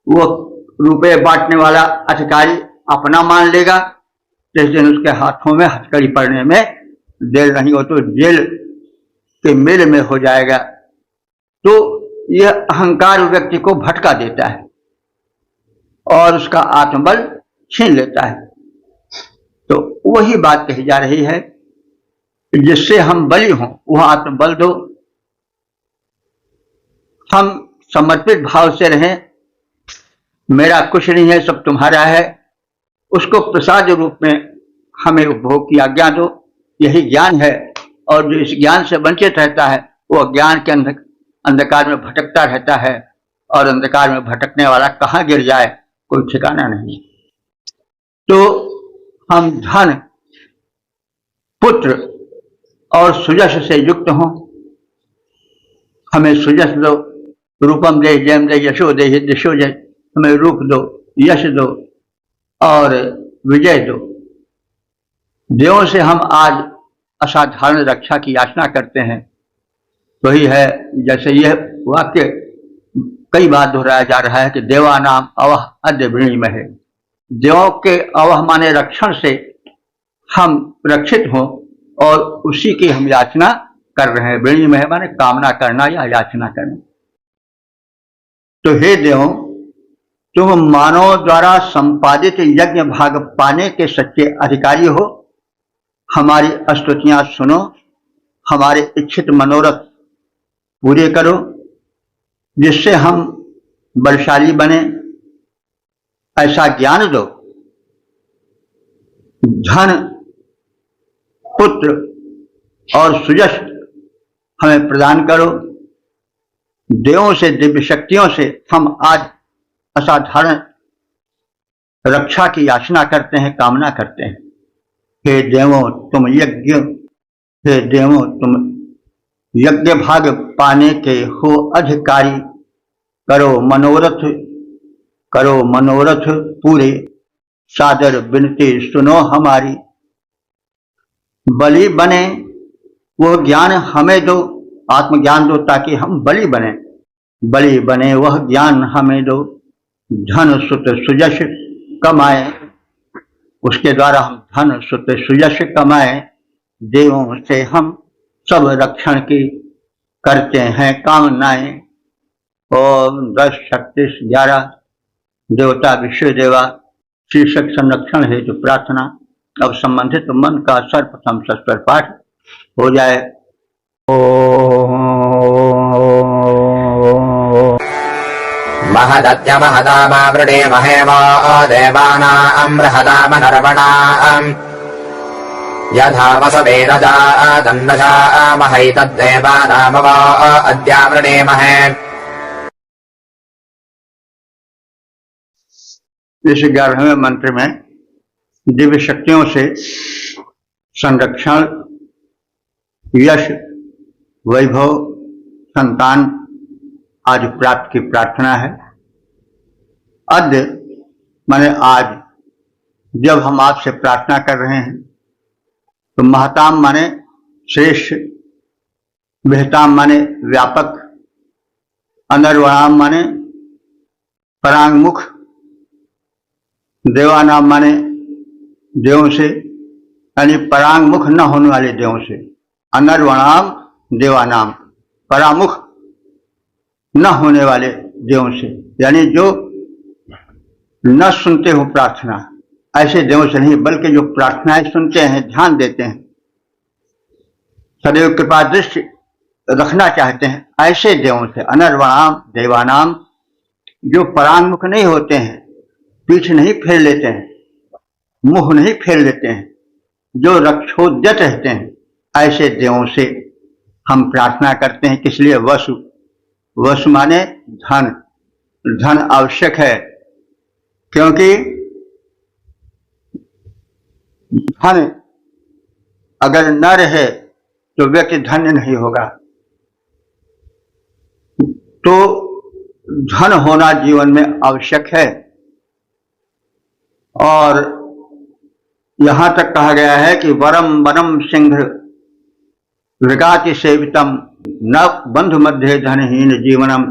वो रुपए बांटने वाला अधिकारी अपना मान लेगा, जिस दिन उसके हाथों में हथकड़ी पड़ने में देर नहीं हो तो जेल के मेल में हो जाएगा। तो यह अहंकार व्यक्ति को भटका देता है और उसका आत्मबल छीन लेता है। तो वही बात कही जा रही है, जिससे हम बलि हों, वह आत्मबल दो। हम समर्पित भाव से रहें, मेरा कुछ नहीं है सब तुम्हारा है, उसको प्रसाद रूप में हमें उपभोग की आज्ञा दो। यही ज्ञान है। और जो इस ज्ञान से वंचित रहता है वो अज्ञान के अंधकार में भटकता रहता है, और अंधकार में भटकने वाला कहाँ गिर जाए कोई ठिकाना नहीं। तो हम धन, पुत्र और सुजस से युक्त हों। हमें सुजस दो, रूपम दे, जयम दे, यशो दे, दिशो जय। हमें रूप दो, यश दो और विजय दो। देवों से हम आज असाधारण रक्षा की याचना करते हैं। वही है, जैसे यह वाक्य कई बार दोहराया जा रहा है कि देवानाम अवह अद्य वृणीमहे। देवों के अवह माने रक्षण से हम रक्षित हों, और उसी की हम याचना कर रहे हैं। वृणीमहे माने कामना करना या याचना करना। तो हे देवों, तुम मानव द्वारा संपादित यज्ञ भाग पाने के सच्चे अधिकारी हो। हमारी स्तुतियां सुनो, हमारे इच्छित मनोरथ पूरे करो, जिससे हम बलशाली बने, ऐसा ज्ञान दो। धन, पुत्र और सुयश हमें प्रदान करो। देवों से, दिव्य शक्तियों से हम आज असाधारण रक्षा की याचना करते हैं, कामना करते हैं। हे देवों, तुम यज्ञ, हे देवों, तुम यज्ञ भाग पाने के हो अधिकारी। करो मनोरथ पूरे, सादर विनती सुनो हमारी। बलि बने वह ज्ञान हमें दो, आत्मज्ञान दो, ताकि हम बलि बने। बलि बने वह ज्ञान हमें दो, धन सुत सुयश कमाए, उसके द्वारा हम धन सुत सुयश कमाए। देवों से हम सब रक्षण की करते हैं कामनाएं। ओम 10, 36, 11 देवता विश्व देवा शीर्षक संरक्षण हेतु प्रार्थना। अब संबंधित मन का सर्वप्रथम सस्वर पाठ हो जाए। महदत्य महदामावृणे महेम देवानां बृहदाम नरवणाम् यथा वसवेदजा दन्नजा महैतद्देवानामव अद्यावृणेमहे। इस 11वें मंत्र में दिव्य शक्तियों से संरक्षण, यश, वैभव, संतान आज प्राप्त की प्रार्थना है। अद्य माने आज, जब हम आपसे प्रार्थना कर रहे हैं तो महताम माने श्रेष्ठ, बृहताम माने व्यापक, अनर्वणाम माने परांगमुख, देवानाम माने देवों से, यानी परांगमुख न होने वाले देवों से। अनर्वणाम देवानाम, परामुख न होने वाले देवों से, यानी जो न सुनते हो प्रार्थना, ऐसे देवों से नहीं, बल्कि जो प्रार्थनाएं सुनते हैं, ध्यान देते हैं, सदैव कृपा दृष्टि रखना चाहते हैं, ऐसे देवों से। अनर्वाणाम देवानाम, जो परांगमुख नहीं होते हैं, पीठ नहीं फेर लेते हैं, मुंह नहीं फेर लेते हैं, जो रक्षोद्यत रहते हैं, ऐसे देवों से हम प्रार्थना करते हैं। किस लिए? वसु। वसु माने धन। धन आवश्यक है, क्योंकि धन अगर न रहे तो व्यक्ति धन्य नहीं होगा। तो धन होना जीवन में आवश्यक है। और यहां तक कहा गया है कि वरम वनम सिंह मृगाति सेवितम, न बंधु मध्य धनहीन जीवनम।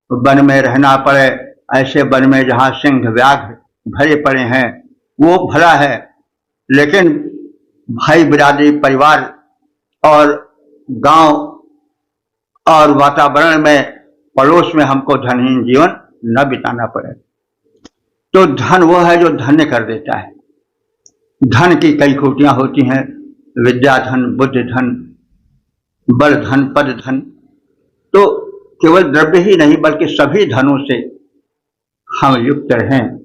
वन में रहना पड़े, ऐसे वन में जहां सिंह व्याघ्र भरे पड़े हैं, वो भला है, लेकिन भाई बिरादरी, परिवार और गांव और वातावरण में, पड़ोस में हमको धनहीन जीवन न बिताना पड़े। तो धन वो है जो धन्य कर देता है। धन की कई खूबियां होती हैं, विद्या धन, बुद्धि धन, बल धन, पद धन। तो केवल द्रव्य ही नहीं बल्कि सभी धनों से हम युक्त रहें,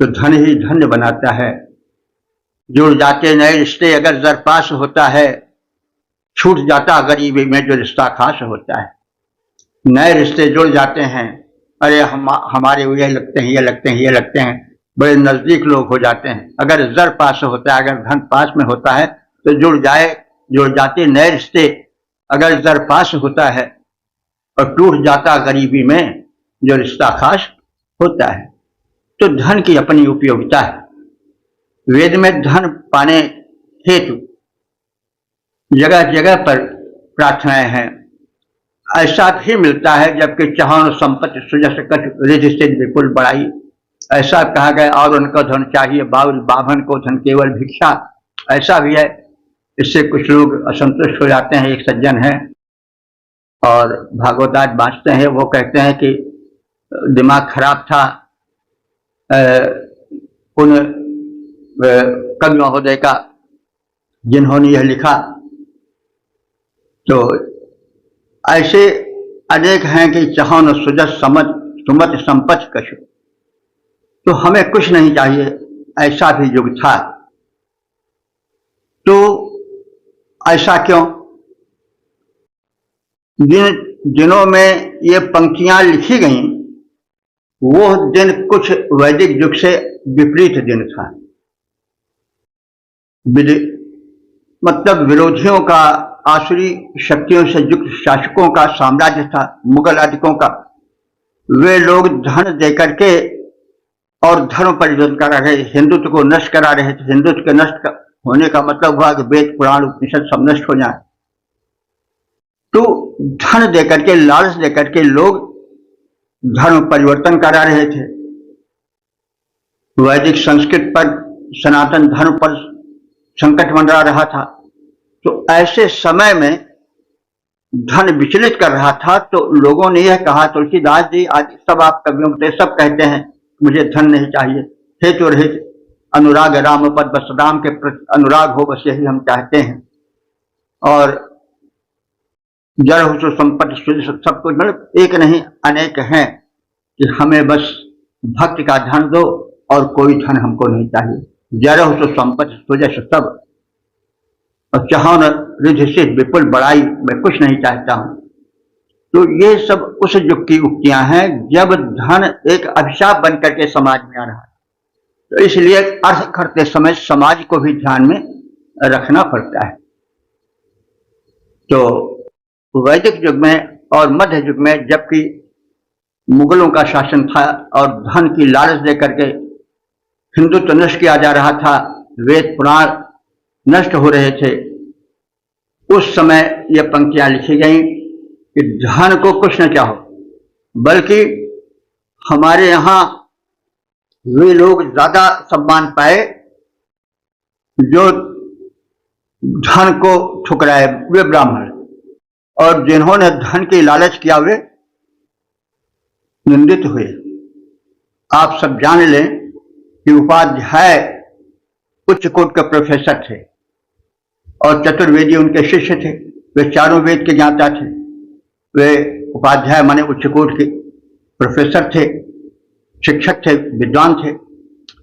तो धन ही धन्य बनाता है। जुड़ जाते नए रिश्ते, अगर जर पास होता है, छूट जाता गरीबी में जो रिश्ता खास होता है। नए रिश्ते जुड़ जाते हैं, अरे हमारे ये लगते हैं, ये लगते हैं, ये लगते हैं, बड़े नजदीक लोग हो जाते हैं। अगर जर पास होता है, अगर धन पास में होता है, तो जुड़ जाते नए रिश्ते। अगर जर पास होता है और टूट जाता गरीबी में जो रिश्ता खास होता है। तो धन की अपनी उपयोगिता है। वेद में धन पाने हेतु जगह जगह पर प्रार्थनाएं हैं। ऐसा भी मिलता है जबकि चहन संपत्ति सुजस कछ रिधि सिद्धि विपुल बड़ाई, ऐसा कहा गया। और उनको धन चाहिए बाउल बाभन को धन केवल भिक्षा, ऐसा भी है। इससे कुछ लोग असंतुष्ट हो जाते हैं। एक सज्जन है और भागवताज बांचते हैं, वो कहते हैं कि दिमाग खराब था उन कवि महोदय का जिन्होंने यह लिखा। तो ऐसे अनेक हैं कि चहन सुजस समझ सुमत संपत्ति कछु, तो हमें कुछ नहीं चाहिए, ऐसा भी युग था। तो ऐसा क्यों? जिन दिनों में ये पंक्तियां लिखी गई, वो दिन कुछ वैदिक युग से विपरीत दिन था। मतलब विरोधियों का, आसुरी शक्तियों से युक्त शासकों का साम्राज्य था, मुगल आदिकों का। वे लोग धन देकर के और धर्म परिवर्तन करा रहे, हिंदुत्व को नष्ट करा रहे थे। हिंदुत्व के नष्ट होने का मतलब हुआ कि वेद पुराण उपनिषद सब नष्ट हो जाए। तो धन देकर के, लालच देकर के लोग धर्म परिवर्तन करा रहे थे। वैदिक संस्कृत पर, सनातन धर्म पर संकट मंडरा रहा था। तो ऐसे समय में धन विचलित कर रहा था। तो लोगों ने यह कहा, तुलसीदास जी आदि सब आप कवियों में सब कहते हैं मुझे धन नहीं चाहिए, हेतु रहित अनुराग राम पद, बस राम के प्रति अनुराग हो, बस यही हम चाहते हैं। और जड़ हो तो संपत्ति सब कुछ, मतलब एक नहीं अनेक हैं कि हमें बस भक्ति का धन दो और कोई धन हमको नहीं चाहिए। जड़ हो तो संपत्ति सुजस सब, और चहन रिधि सिद्धि विपुल बड़ाई, मैं कुछ नहीं चाहता हूं। तो ये सब उस युग की उक्तियां हैं जब धन एक अभिशाप बन करके समाज में आ रहा है। तो इसलिए अर्थ करते समय समाज को भी ध्यान में रखना पड़ता है। तो वैदिक युग में और मध्य युग में, जबकि मुगलों का शासन था और धन की लालच देकर के हिंदुत्व नष्ट किया जा रहा था, वेद पुराण नष्ट हो रहे थे, उस समय ये पंक्तियां लिखी गई कि धन को कुछ न चाहो, बल्कि हमारे यहां वे लोग ज्यादा सम्मान पाए जो धन को ठुकराए, वे ब्राह्मण। और जिन्होंने धन की लालच किया, वे निंदित हुए। आप सब जान लें कि उपाध्याय उच्च कोटि के प्रोफेसर थे और चतुर्वेदी उनके शिष्य थे। वे चारों वेद के ज्ञाता थे। वे उपाध्याय माने उच्च कोटि के प्रोफेसर थे, शिक्षक थे, विद्वान थे।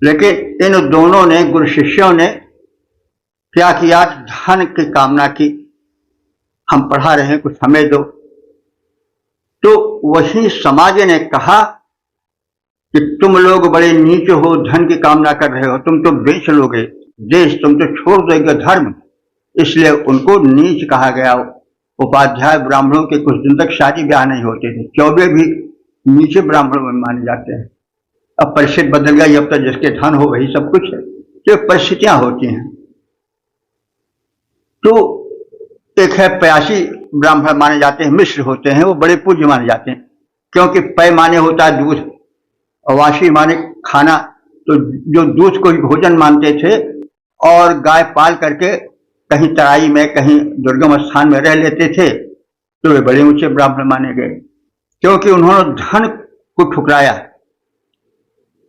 लेकिन इन दोनों ने, गुरु शिष्यों ने क्या किया? धन की कामना की। हम पढ़ा रहे हैं, कुछ हमें दो। तो वही समाज ने कहा कि तुम लोग बड़े नीच हो, धन की कामना कर रहे हो, तुम तो बेच लोगे देश, तुम तो छोड़ दोगे धर्म। इसलिए उनको नीच कहा गया। उपाध्याय ब्राह्मणों के कुछ दिन तक शादी ब्याह नहीं होते थे। चौबे भी नीचे ब्राह्मणों में माने जाते हैं। अब परिस्थिति बदल गई, अब तो जिसके धन हो वही सब कुछ है। तो परिस्थितियां होती हैं। तो एक है प्यासी ब्राह्मण माने जाते हैं, मिश्र होते हैं, वो बड़े पूज्य माने जाते हैं, क्योंकि पय माने होता है दूध और वाशी माने खाना। तो जो दूध को ही भोजन मानते थे और गाय पाल करके कहीं तराई में, कहीं दुर्गम स्थान में रह लेते थे, तो वे बड़े ऊंचे ब्राह्मण माने गए, क्योंकि उन्होंने धन को ठुकराया।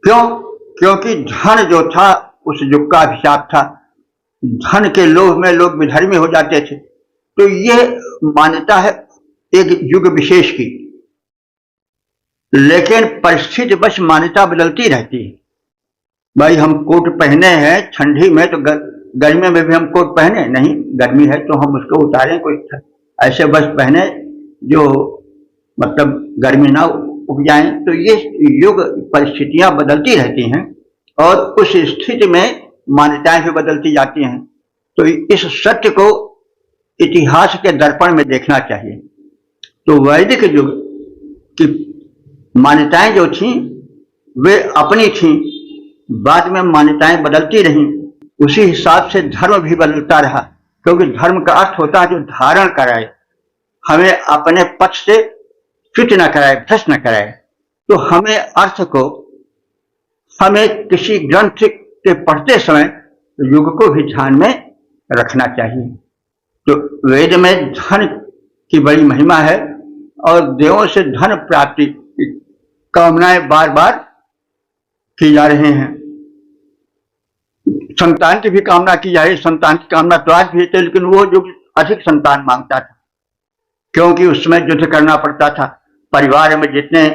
क्यों? क्योंकि धन जो था उस युग का अभिशाप था। धन के लोभ में लोग विधर्मी हो जाते थे। तो ये मान्यता है एक युग विशेष की। लेकिन परिस्थिति बस मान्यता बदलती रहती है। भाई हम कोट पहने हैं ठंडी में, तो गर्मी में भी हम कोट पहने नहीं, गर्मी है तो हम उसको उतारें, कोई ऐसे बस पहने जो मतलब गर्मी ना उपजाएं। तो ये युग परिस्थितियां बदलती रहती हैं और उस स्थिति में मान्यताएं भी बदलती जाती हैं। तो इस सत्य को इतिहास के दर्पण में देखना चाहिए। तो वैदिक युग की मान्यताएं जो थीं वे अपनी थीं, बाद में मान्यताएं बदलती रहीं। उसी हिसाब से धर्म भी बदलता रहा, क्योंकि धर्म का अर्थ होता है जो धारण कराए, हमें अपने पथ से च्युत न कराए, भ्रष्ट न कराए। तो हमें अर्थ को, हमें किसी ग्रंथ के पढ़ते समय युग को भी ध्यान में रखना चाहिए। तो वेद में धन की बड़ी महिमा है और देवों से धन प्राप्ति की कामनाएं बार बार की जा रही हैं। संतान की भी कामना की जा रही है। संतान की कामना तो आज भी थी, लेकिन वो जो अधिक संतान मांगता था, क्योंकि उसमें युद्ध करना पड़ता था। परिवार में जितने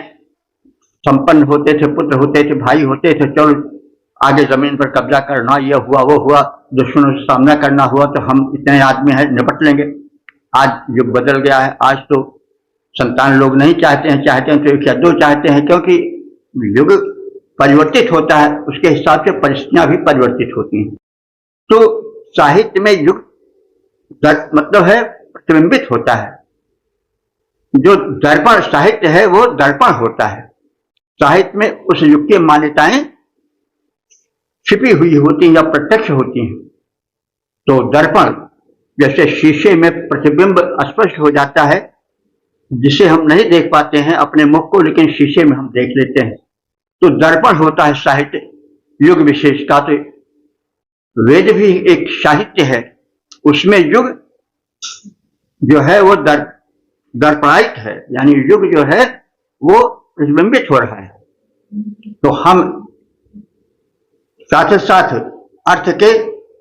संपन्न होते थे, पुत्र होते थे, भाई होते थे, चलो आगे जमीन पर कब्जा करना, ये हुआ वो हुआ, दुश्मनों से सामना करना हुआ तो हम इतने आदमी हैं, निपट लेंगे। आज युग बदल गया है। आज तो संतान लोग नहीं चाहते हैं, चाहते हैं तो एक या दो चाहते हैं, क्योंकि युग परिवर्तित होता है, उसके हिसाब से परिस्थितियां भी परिवर्तित होती हैं। तो साहित्य में युग मतलब है प्रतिबिंबित होता है। जो दर्पण साहित्य है वो दर्पण होता है। साहित्य में उस युग की मान्यताएं छिपी हुई होती हैं या प्रत्यक्ष होती हैं। तो दर्पण जैसे शीशे में प्रतिबिंब स्पष्ट हो जाता है, जिसे हम नहीं देख पाते हैं अपने मुख को, लेकिन शीशे में हम देख लेते हैं। तो दर्पण होता है साहित्य युग विशेष का। तो वेद भी एक साहित्य है, उसमें युग जो है वो दर्पणायित है, यानी युग जो है वो प्रतिबिंबित हो रहा है। तो हम साथ साथ अर्थ के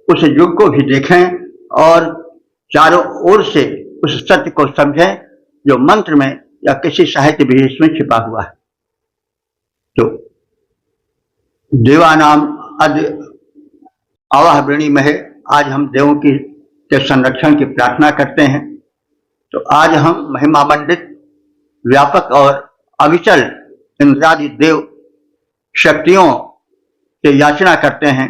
उस युग को भी देखें और चारों ओर से उस सत्य को समझें जो मंत्र में या किसी साहित्य विशेष में छिपा हुआ है। तो देवानाम अद्य आवाह वृणीमहे, आज हम देवों के संरक्षण की प्रार्थना करते हैं। तो आज हम महिमा मंडित, व्यापक और अविचल इंद्रादि देव शक्तियों से याचना करते हैं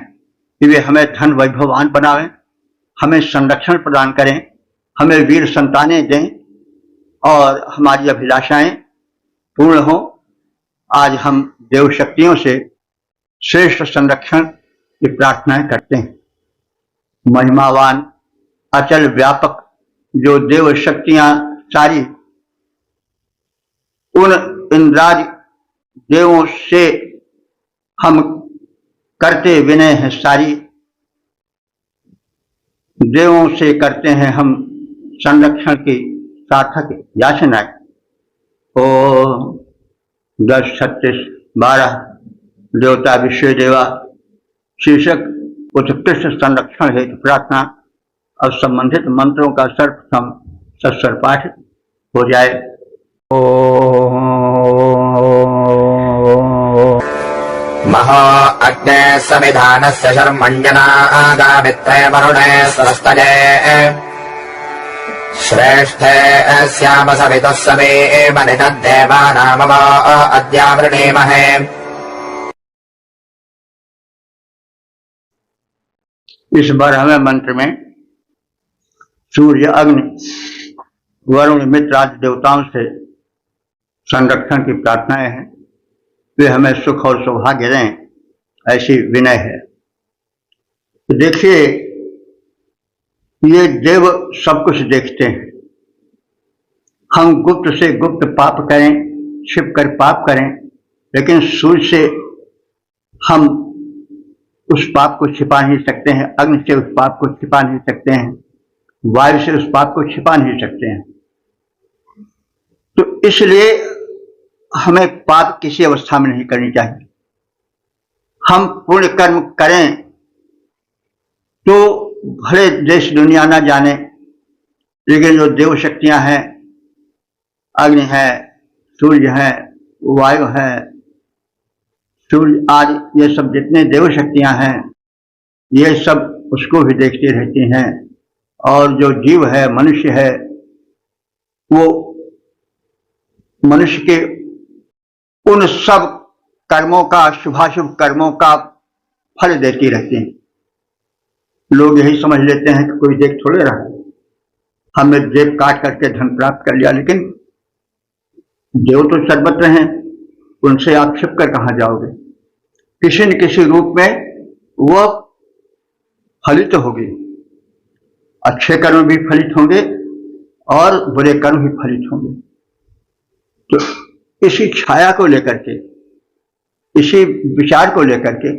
कि वे हमें धन वैभवान बनावें, हमें संरक्षण प्रदान करें, हमें वीर संतानें दें और हमारी अभिलाषाएं पूर्ण हों। आज हम देव शक्तियों से श्रेष्ठ संरक्षण की प्रार्थनाएं करते हैं। महिमावान अचल व्यापक जो देव शक्तियां सारी, उन इंद्रादि देवों से हम करते विनय हैं, सारी देवों से करते हैं हम संरक्षण की सार्थक याचनाएं। ओम 10, 36, 12 देवता विश्व देवा शीर्षक उत्कृष्ट संरक्षण हेतु प्रार्थना और संबंधित मंत्रों का सर्वप्रथम सस्वर पाठ हो जाए। महो अग्ने समिधानस्य शर्मण्यनागामित्रे वरुणे स्वस्तये श्रेष्ठे श्याम सवितुः सवेम नितद्देवानामवो अद्यावृणीमहे। इस बार हमें मंत्र में सूर्य, अग्नि, वरुण, मित्र आदि देवताओं से संरक्षण की प्रार्थनाएं हैं। वे हमें सुख और सौभाग्य दें, ऐसी विनय है। देखिए, ये देव सब कुछ देखते हैं। हम गुप्त से गुप्त पाप करें, छिप कर पाप करें, लेकिन सूर्य से हम उस पाप को छिपा नहीं सकते हैं, अग्नि से उस पाप को छिपा नहीं सकते हैं, वायु से उस पाप को छिपा नहीं सकते हैं। तो इसलिए हमें पाप किसी अवस्था में नहीं करनी चाहिए। हम पुण्य कर्म करें तो भले देश दुनिया ना जाने, लेकिन जो देव शक्तियां हैं, अग्नि है, सूर्य है, वायु है, सूर्य आदि ये सब जितने देव शक्तियां हैं, ये सब उसको भी देखती रहती हैं। और जो जीव है, मनुष्य है, वो मनुष्य के उन सब कर्मों का, शुभाशुभ कर्मों का फल देती रहती हैं। लोग यही समझ लेते हैं कि कोई देख थोड़े रहा, हमने जेब काट करके धन प्राप्त कर लिया, लेकिन देव तो सर्वत्र हैं, उनसे आप छिप कर कहाँ जाओगे? किसी न किसी रूप में वो फलित होगी। अच्छे कर्म भी फलित होंगे और बुरे कर्म भी फलित होंगे। तो इसी छाया को लेकर के, इसी विचार को लेकर के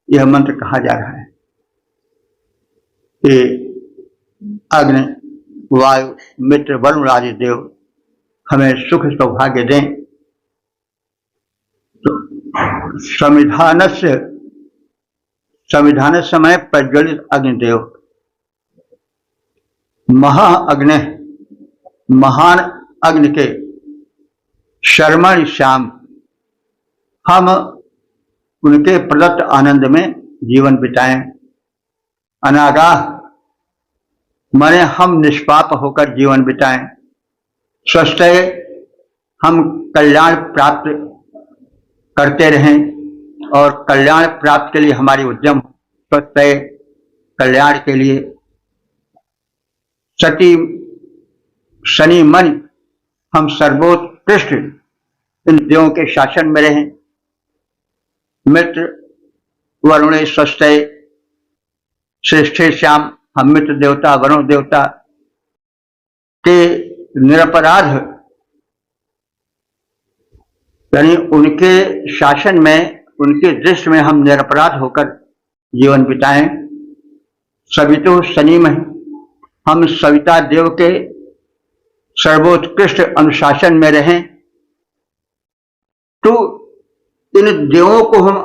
यह मंत्र कहा जा रहा है कि अग्नि, वायु, मित्र, वरुण आदि देव हमें सुख सौभाग्य दें। तो संविधान समय प्रज्वलित अग्निदेव, महाअग्नि, महान अग्नि के शर्मण श्याम, हम उनके प्रदत्त आनंद में जीवन बिताएं। अनागाह माने हम निष्पाप होकर जीवन बिताएं। स्वस्थ हम कल्याण प्राप्त करते रहें और कल्याण प्राप्त के लिए हमारी उद्यम स्वस्थ कल्याण के लिए। सती शनि मन हम सर्वोत्कृष्ट इन देवों के शासन में रहें। मित्र वरुण स्वस्थ श्रेष्ठ श्याम, हम मित्र देवता, वरुण देवता के निरपराध, यानी उनके शासन में, उनके दृष्टि में हम निरपराध होकर जीवन बिताएं। सवितु शनिमहि, हम सविता देव के सर्वोत्कृष्ट अनुशासन में रहें। तो इन देवों को हम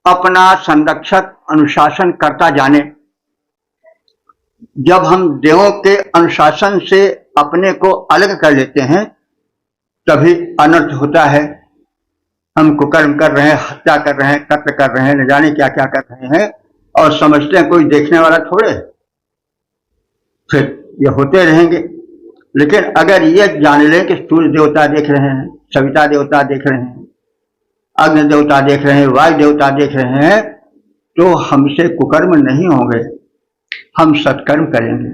अपना संरक्षक, अनुशासन करता जाने। जब हम देवों के अनुशासन से अपने को अलग कर लेते हैं, तभी अनर्थ होता है। हम कुकर्म कर रहे हैं, हत्या कर रहे हैं, कत्ल कर रहे हैं, न जाने क्या क्या कर रहे हैं, और समझते हैं कोई देखने वाला थोड़े, फिर ये होते रहेंगे। लेकिन अगर ये जान लें कि सूर्य देवता देख रहे हैं, सविता देवता देख रहे हैं, अग्नि देवता देख रहे हैं, वायु देवता देख रहे हैं, तो हमसे कुकर्म नहीं होंगे, हम सत्कर्म करेंगे।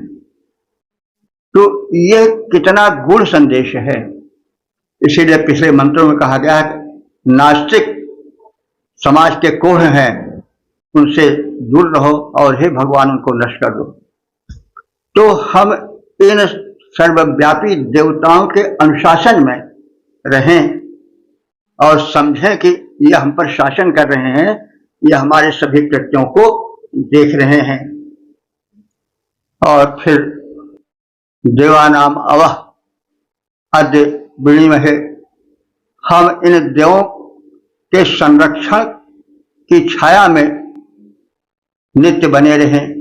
तो ये कितना गूढ़ संदेश है। इसीलिए पिछले मंत्रों में कहा गया है, नास्तिक समाज के कोढ़ हैं, उनसे दूर रहो और हे भगवान उनको नष्ट कर दो। तो हम इन सर्वव्यापी देवताओं के अनुशासन में रहें और समझें कि यह हम पर शासन कर रहे हैं, यह हमारे सभी कृत्यों को देख रहे हैं। और फिर देवानाम अवह अद्य विणीमहे, हम इन देवों के संरक्षण की छाया में नित्य बने रहें,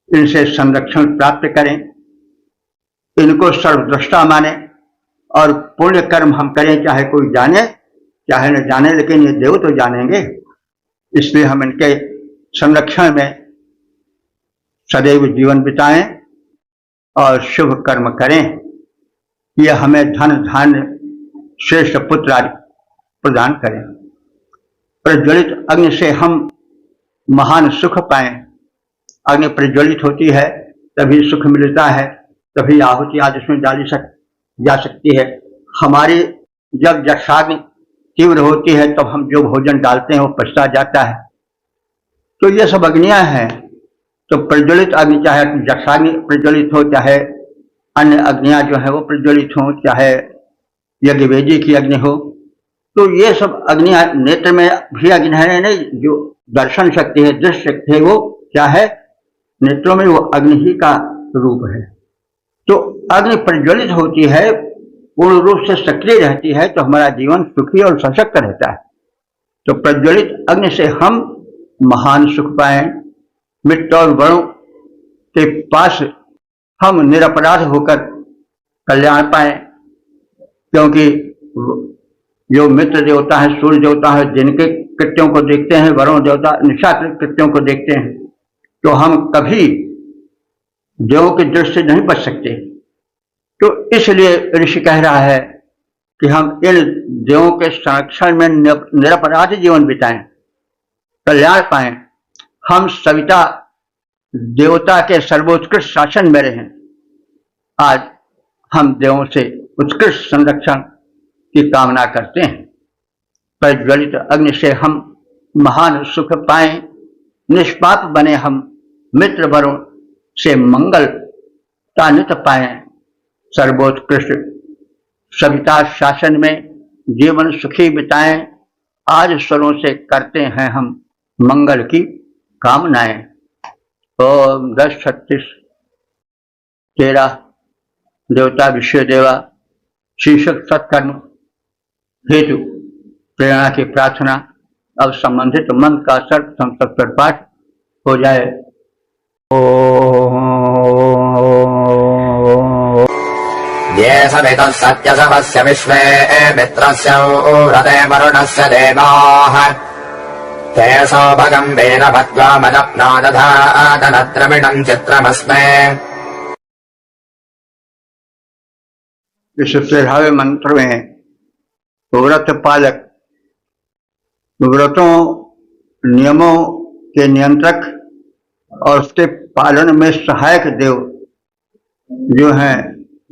इनसे संरक्षण प्राप्त करें, इनको सर्वद्रष्टा माने और पुण्य कर्म हम करें, चाहे कोई जाने चाहे न जाने, लेकिन ये देव तो जानेंगे। इसलिए हम इनके संरक्षण में सदैव जीवन बिताएं और शुभ कर्म करें। यह हमें धन धान्य श्रेष्ठ पुत्र आदि प्रदान करें। प्रज्वलित अग्नि से हम महान सुख पाएं। अग्नि प्रज्वलित होती है तभी सुख मिलता है, तभी आहुति आदि उसमें डाली जा सकती है। हमारी जब जक्षाग्नि तीव्र होती है तब हम जो भोजन डालते हैं वो पचता जाता है। तो ये सब अग्नियां हैं। तो प्रज्वलित अग्नि, चाहे जक्षाग्नि प्रज्वलित हो, चाहे अन्य अग्नियां जो है वो प्रज्वलित हो, चाहे यज्ञवेदी की अग्नि हो, तो ये सब अग्नियां नेत्र में भी अग्नि है, नहीं जो दर्शन शक्ति है, दृश्य शक्ति है, वो क्या है, नेत्रों में वो अग्नि ही का रूप है। तो अग्नि प्रज्वलित होती है, पूर्ण रूप से सक्रिय रहती है, तो हमारा जीवन सुखी और सशक्त रहता है। तो प्रज्वलित अग्नि से हम महान सुख पाएं, मित्र और बड़ों के पास हम निरपराध होकर कल्याण पाएं, क्योंकि जो मित्र देवता है, सूर्य देवता है, जिनके कृत्यों को देखते हैं, वरुण देवता निशाचर कृत्यों को देखते हैं, तो हम कभी देवों की दृष्टि से नहीं बच सकते। तो इसलिए ऋषि कह रहा है कि हम इन देवों के संरक्षण में निरपराध जीवन बिताएं, कल्याण पाएं, हम सविता देवता के सर्वोत्कृष्ट शासन में रहें। आज हम देवों से उत्कृष्ट संरक्षण की कामना करते हैं। प्रज्वलित अग्नि से हम महान सुख पाएं, निष्पाप बने, हम मित्र वरों से मंगल तानित पाएं, सर्वोत्कृष्ट सविता शासन में जीवन सुखी बिताएं। आज स्वरों से करते हैं हम मंगल की कामनाएं। ओम 10, 36, 13 देवता विश्व देवा शीर्षक सत्कर्म हेतु प्रेरणा की प्रार्थना। अब संबंधित मंत्र का सर्व संस्कृत पाठ हो जाए। ये सवितुः सत्यसवस्य विश्वे मित्रस्य ऊरते वरुणस्य देवाः ते सौभगम् वेन भद्वा मदप्नादधातनद्रविणम् चित्रमस्मे। इस 13वें मंत्र में व्रत पालक, व्रतों नियमों के नियंत्रक और उसके पालन में सहायक देव जो हैं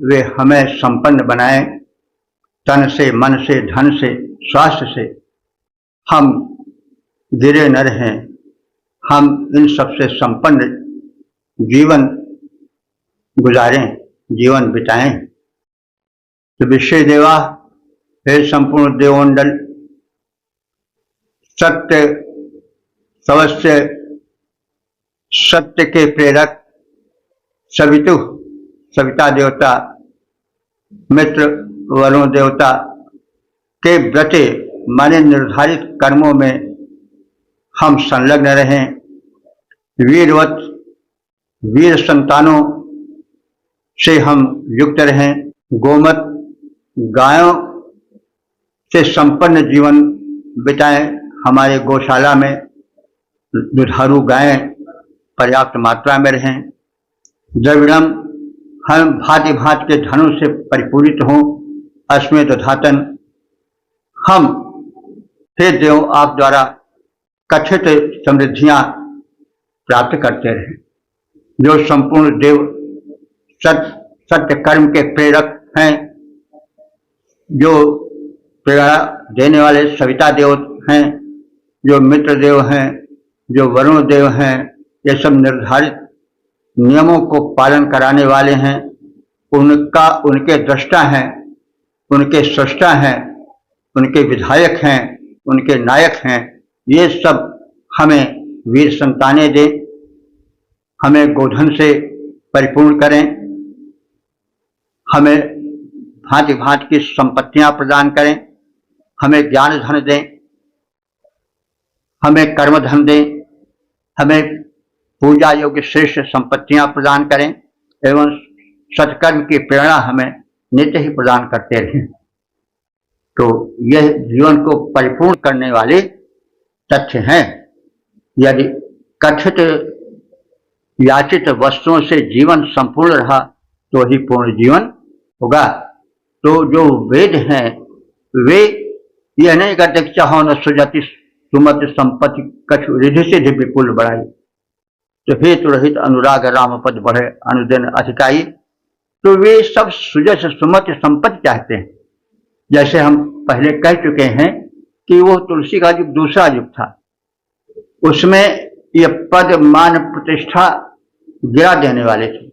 वे हमें संपन्न बनाएं, तन से, मन से, धन से, स्वास्थ्य से हम गिरे न रहें, हम इन सबसे संपन्न जीवन गुजारें, जीवन बिताएं। तो विश्व देवा, हे संपूर्ण देवमंडल, सत्य सवस्य सत्य के प्रेरक सवितु सविता देवता, मित्र वरुण देवता के व्रते माने निर्धारित कर्मों में हम संलग्न रहें, वीरवत वीर संतानों से हम युक्त रहें, गोमत गायों से संपन्न जीवन बिताएं, हमारे गौशाला में दुधारू गायें पर्याप्त मात्रा में रहें, द्रविड़म हम भांति भांति के धनों से परिपूरित हों, अश्मेध धातन हम हे देव आप द्वारा कथित समृद्धियां प्राप्त करते रहें। जो संपूर्ण देव सत्य कर्म के प्रेरक हैं, जो प्रेरणा देने वाले सविता देव हैं, जो मित्र देव हैं, जो वरुण देव हैं, ये सब निर्धारित नियमों को पालन कराने वाले हैं, उनके दृष्टा हैं, उनके सृष्टा हैं, उनके विधायक हैं, उनके नायक हैं। ये सब हमें वीर संतानें दें, हमें गोधन से परिपूर्ण करें, हमें भांति भांति की संपत्तियां प्रदान करें, हमें ज्ञान धन दें, हमें कर्म धन दें, हमें पूजा योग्य श्रेष्ठ संपत्तियां प्रदान करें एवं सत्कर्म की प्रेरणा हमें नित्य ही प्रदान करते रहें। तो यह जीवन को परिपूर्ण करने वाले तथ्य हैं। यदि कथित याचित वस्तुओं से जीवन संपूर्ण रहा तो ही पूर्ण जीवन होगा। तो जो वेद हैं वे यह नहीं करते कि चाहो न सुजति सुमत संपत्ति कछु रिधि सिद्धि विपुल बढ़ाई, तो हेतु रहित अनुराग राम पद बढ़े अनुदिन अधिकाई। तो वे सब सुजस सुमत संपत्ति चाहते हैं। जैसे हम पहले कह चुके हैं कि वो तुलसी का युग दूसरा युग था, उसमें ये पद मान प्रतिष्ठा गिरा देने वाले थे,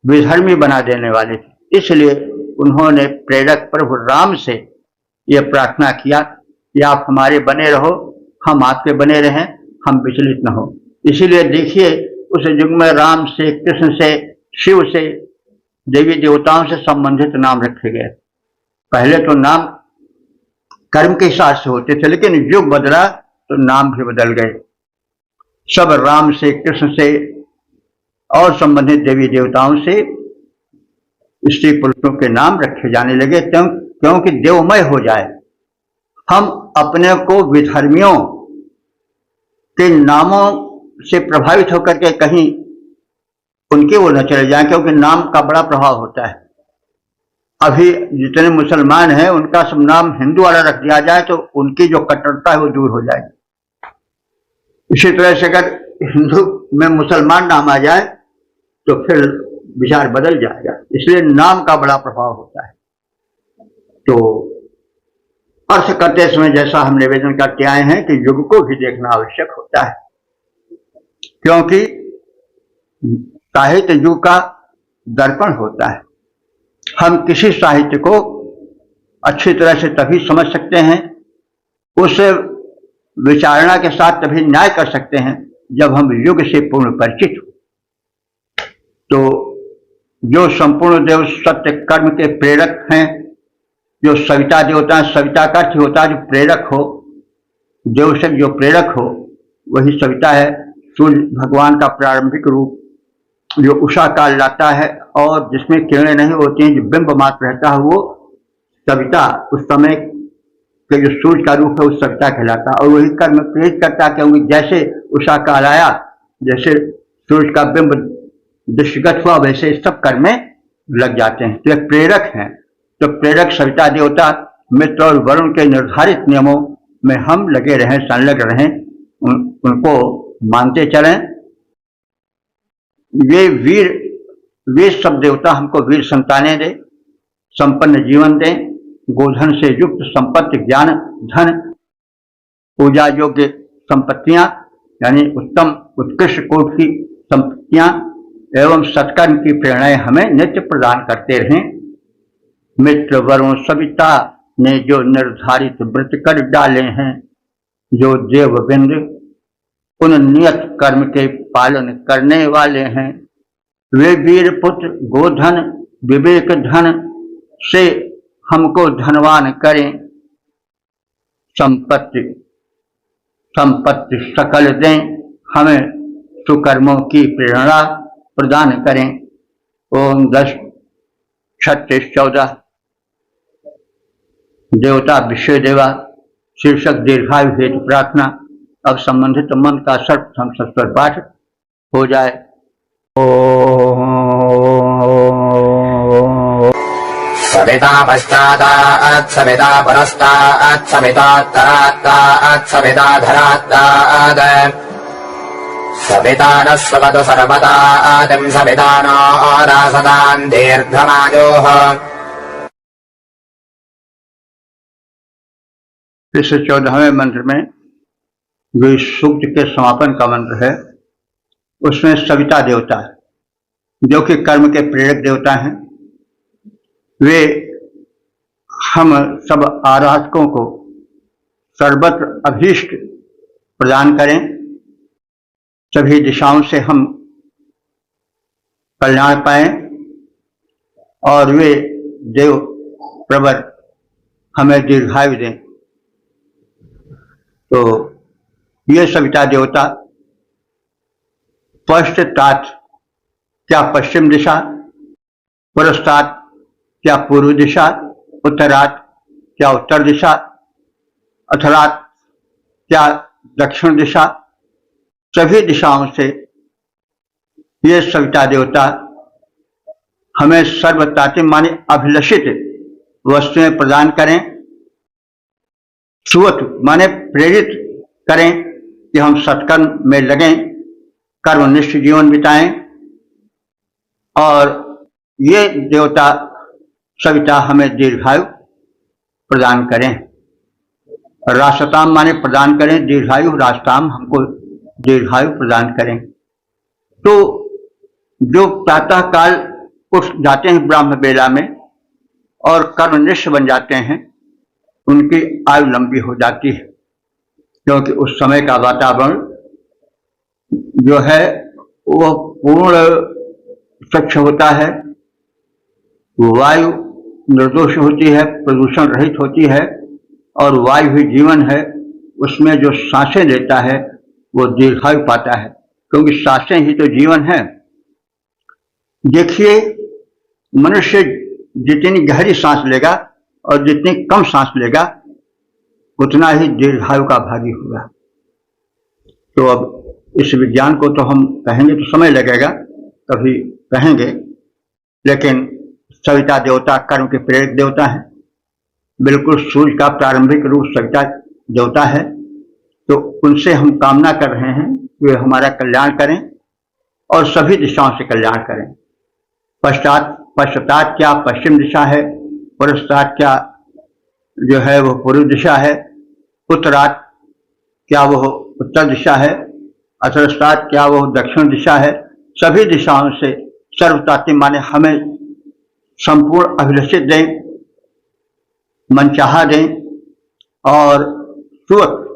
विधर्मी बना देने वाले थे। इसलिए उन्होंने प्रेरक प्रभु राम से यह प्रार्थना किया कि आप हमारे बने रहो, हम आपके बने रहें, हम विचलित न हो। इसीलिए देखिए उस युग में राम से, कृष्ण से, शिव से, देवी देवताओं से संबंधित नाम रखे गए। पहले तो नाम कर्म के हिसाब से होते थे, लेकिन युग बदला तो नाम भी बदल गए। सब राम से, कृष्ण से और संबंधित देवी देवताओं से स्त्री पुरुषों के नाम रखे जाने लगे, क्योंकि देवमय हो जाए। हम अपने को विधर्मियों के नामों से प्रभावित होकर के कहीं उनके वो न चले जाएं, क्योंकि नाम का बड़ा प्रभाव होता है। अभी जितने मुसलमान हैं उनका सब नाम हिंदू वाला रख दिया जाए तो उनकी जो कट्टरता है वो दूर हो जाएगी। इसी तरह से अगर हिंदू में मुसलमान नाम आ जाए तो फिर विचार बदल जाएगा। इसलिए नाम का बड़ा प्रभाव होता है। तो अर्थ करते समय जैसा हम निवेदन करते आए हैं कि युग को भी देखना आवश्यक होता है, क्योंकि साहित्य युग का दर्पण होता है। हम किसी साहित्य को अच्छी तरह से तभी समझ सकते हैं, उस विचारणा के साथ तभी न्याय कर सकते हैं जब हम युग से पूर्ण परिचित हो। तो जो संपूर्ण देव सत्य कर्म के प्रेरक हैं, जो सविता देवता हैं, सविता का अर्थ होता है जो प्रेरक हो, देव से जो प्रेरक हो वही सविता है। सूर्य भगवान का प्रारंभिक रूप जो उषा काल लाता है और जिसमें किरणें नहीं होती हैं, जो बिंब मात्र रहता है, वो सविता उस समय के जो सूर्य का रूप है उस सविता कहलाता है। और वही कर्म प्रेरित करता है, क्योंकि जैसे उषा काल आया, जैसे सूर्य का बिंब दृष्टिगत हुआ, वैसे सब कर्म में लग जाते हैं। तो एक प्रेरक हैं। तो प्रेरक सविता देवता मित्र और वरुण के निर्धारित नियमों में हम लगे रहें, संलग्न रहें, उनको मानते चलें। वे सब देवता हमको वीर संतानें दे, संपन्न जीवन दें, गोधन से युक्त संपत्ति, ज्ञान, धन, पूजा योग्य संपत्तियां यानी उत्तम उत्कृष्ट कोटि की संपत्तियां एवं सत्कर्म की प्रेरणाएं हमें नित्य प्रदान करते रहें। मित्र वरुण सविता ने जो निर्धारित व्रत कर डाले हैं, जो देवबिंद उन नियत कर्म के पालन करने वाले हैं, वे वीर पुत्र गोधन विवेक धन से हमको धनवान करें, संपत्ति सकल दें, हमें सुकर्मों की प्रेरणा प्रदान करें। ओम 10, 36, 14 देवता विषय देवा शीर्षक दीर्घायु हेतु प्रार्थना। अब संबंधित मंत्र का सर्वप्रथम सस्वर पाठ हो जाए। सविता पश्चादात् सविता पुरस्तात् सवितात्तरात्तात् सविता धरात्तात् सविता नः स्वपतु सर्वदा आदिं सविता नो रासदान् दीर्घमायोः। इस 14वें मंत्र में जो इस सूक्त के समापन का मंत्र है, उसमें सविता देवता जो कि कर्म के प्रेरक देवता हैं, वे हम सब आराधकों को सर्वत्र अभीष्ट प्रदान करें, सभी दिशाओं से हम कल्याण पाएं और वे देव प्रवर हमें दीर्घायु दें। तो ये सविता देवता पश्चात क्या पश्चिम दिशा, पुरस्तात् क्या पूर्व दिशा, उत्तरात् क्या उत्तर दिशा, अथरात् क्या दक्षिण दिशा, सभी दिशाओं से ये सविता देवता हमें सर्वताति माने अभिलषित वस्तुएं प्रदान करें, सुवत माने प्रेरित करें कि हम सत्कर्म में लगें, कर्मनिष्ठ जीवन बिताएं। और ये देवता सविता हमें दीर्घायु प्रदान करें। रासताम माने प्रदान करें दीर्घायु, रासताम हमको दीर्घायु प्रदान करें। तो जो प्रातः काल उठ जाते हैं ब्राह्म बेला में और कर्मनिष्ठ बन जाते हैं, उनकी आयु लंबी हो जाती है, क्योंकि उस समय का वातावरण जो है वो पूर्ण स्वच्छ होता है, वायु निर्दोष होती है, प्रदूषण रहित होती है, और वायु ही जीवन है। उसमें जो सांसें लेता है वो दीर्घायु पाता है, क्योंकि सांसें ही तो जीवन है। देखिए, मनुष्य जितनी गहरी सांस लेगा और जितनी कम सांस लेगा उतना ही दीर्घायु का भागी होगा। तो अब इस विज्ञान को तो हम कहेंगे तो समय लगेगा, कभी कहेंगे, लेकिन सविता देवता कर्म के प्रेरक देवता है। बिल्कुल सूर्य का प्रारंभिक रूप सविता देवता है। तो उनसे हम कामना कर रहे हैं कि वे हमारा कल्याण करें और सभी दिशाओं से कल्याण करें। पश्चात क्या पश्चिम दिशा है, पुरस्तात् क्या जो है वो पूर्व दिशा है, उत्तरात् क्या वो उत्तर दिशा है, अथरात् क्या वो दक्षिण दिशा है। सभी दिशाओं से सर्वताति माने हमें संपूर्ण अभिलषित दें, मनचाहा दें, और सुवत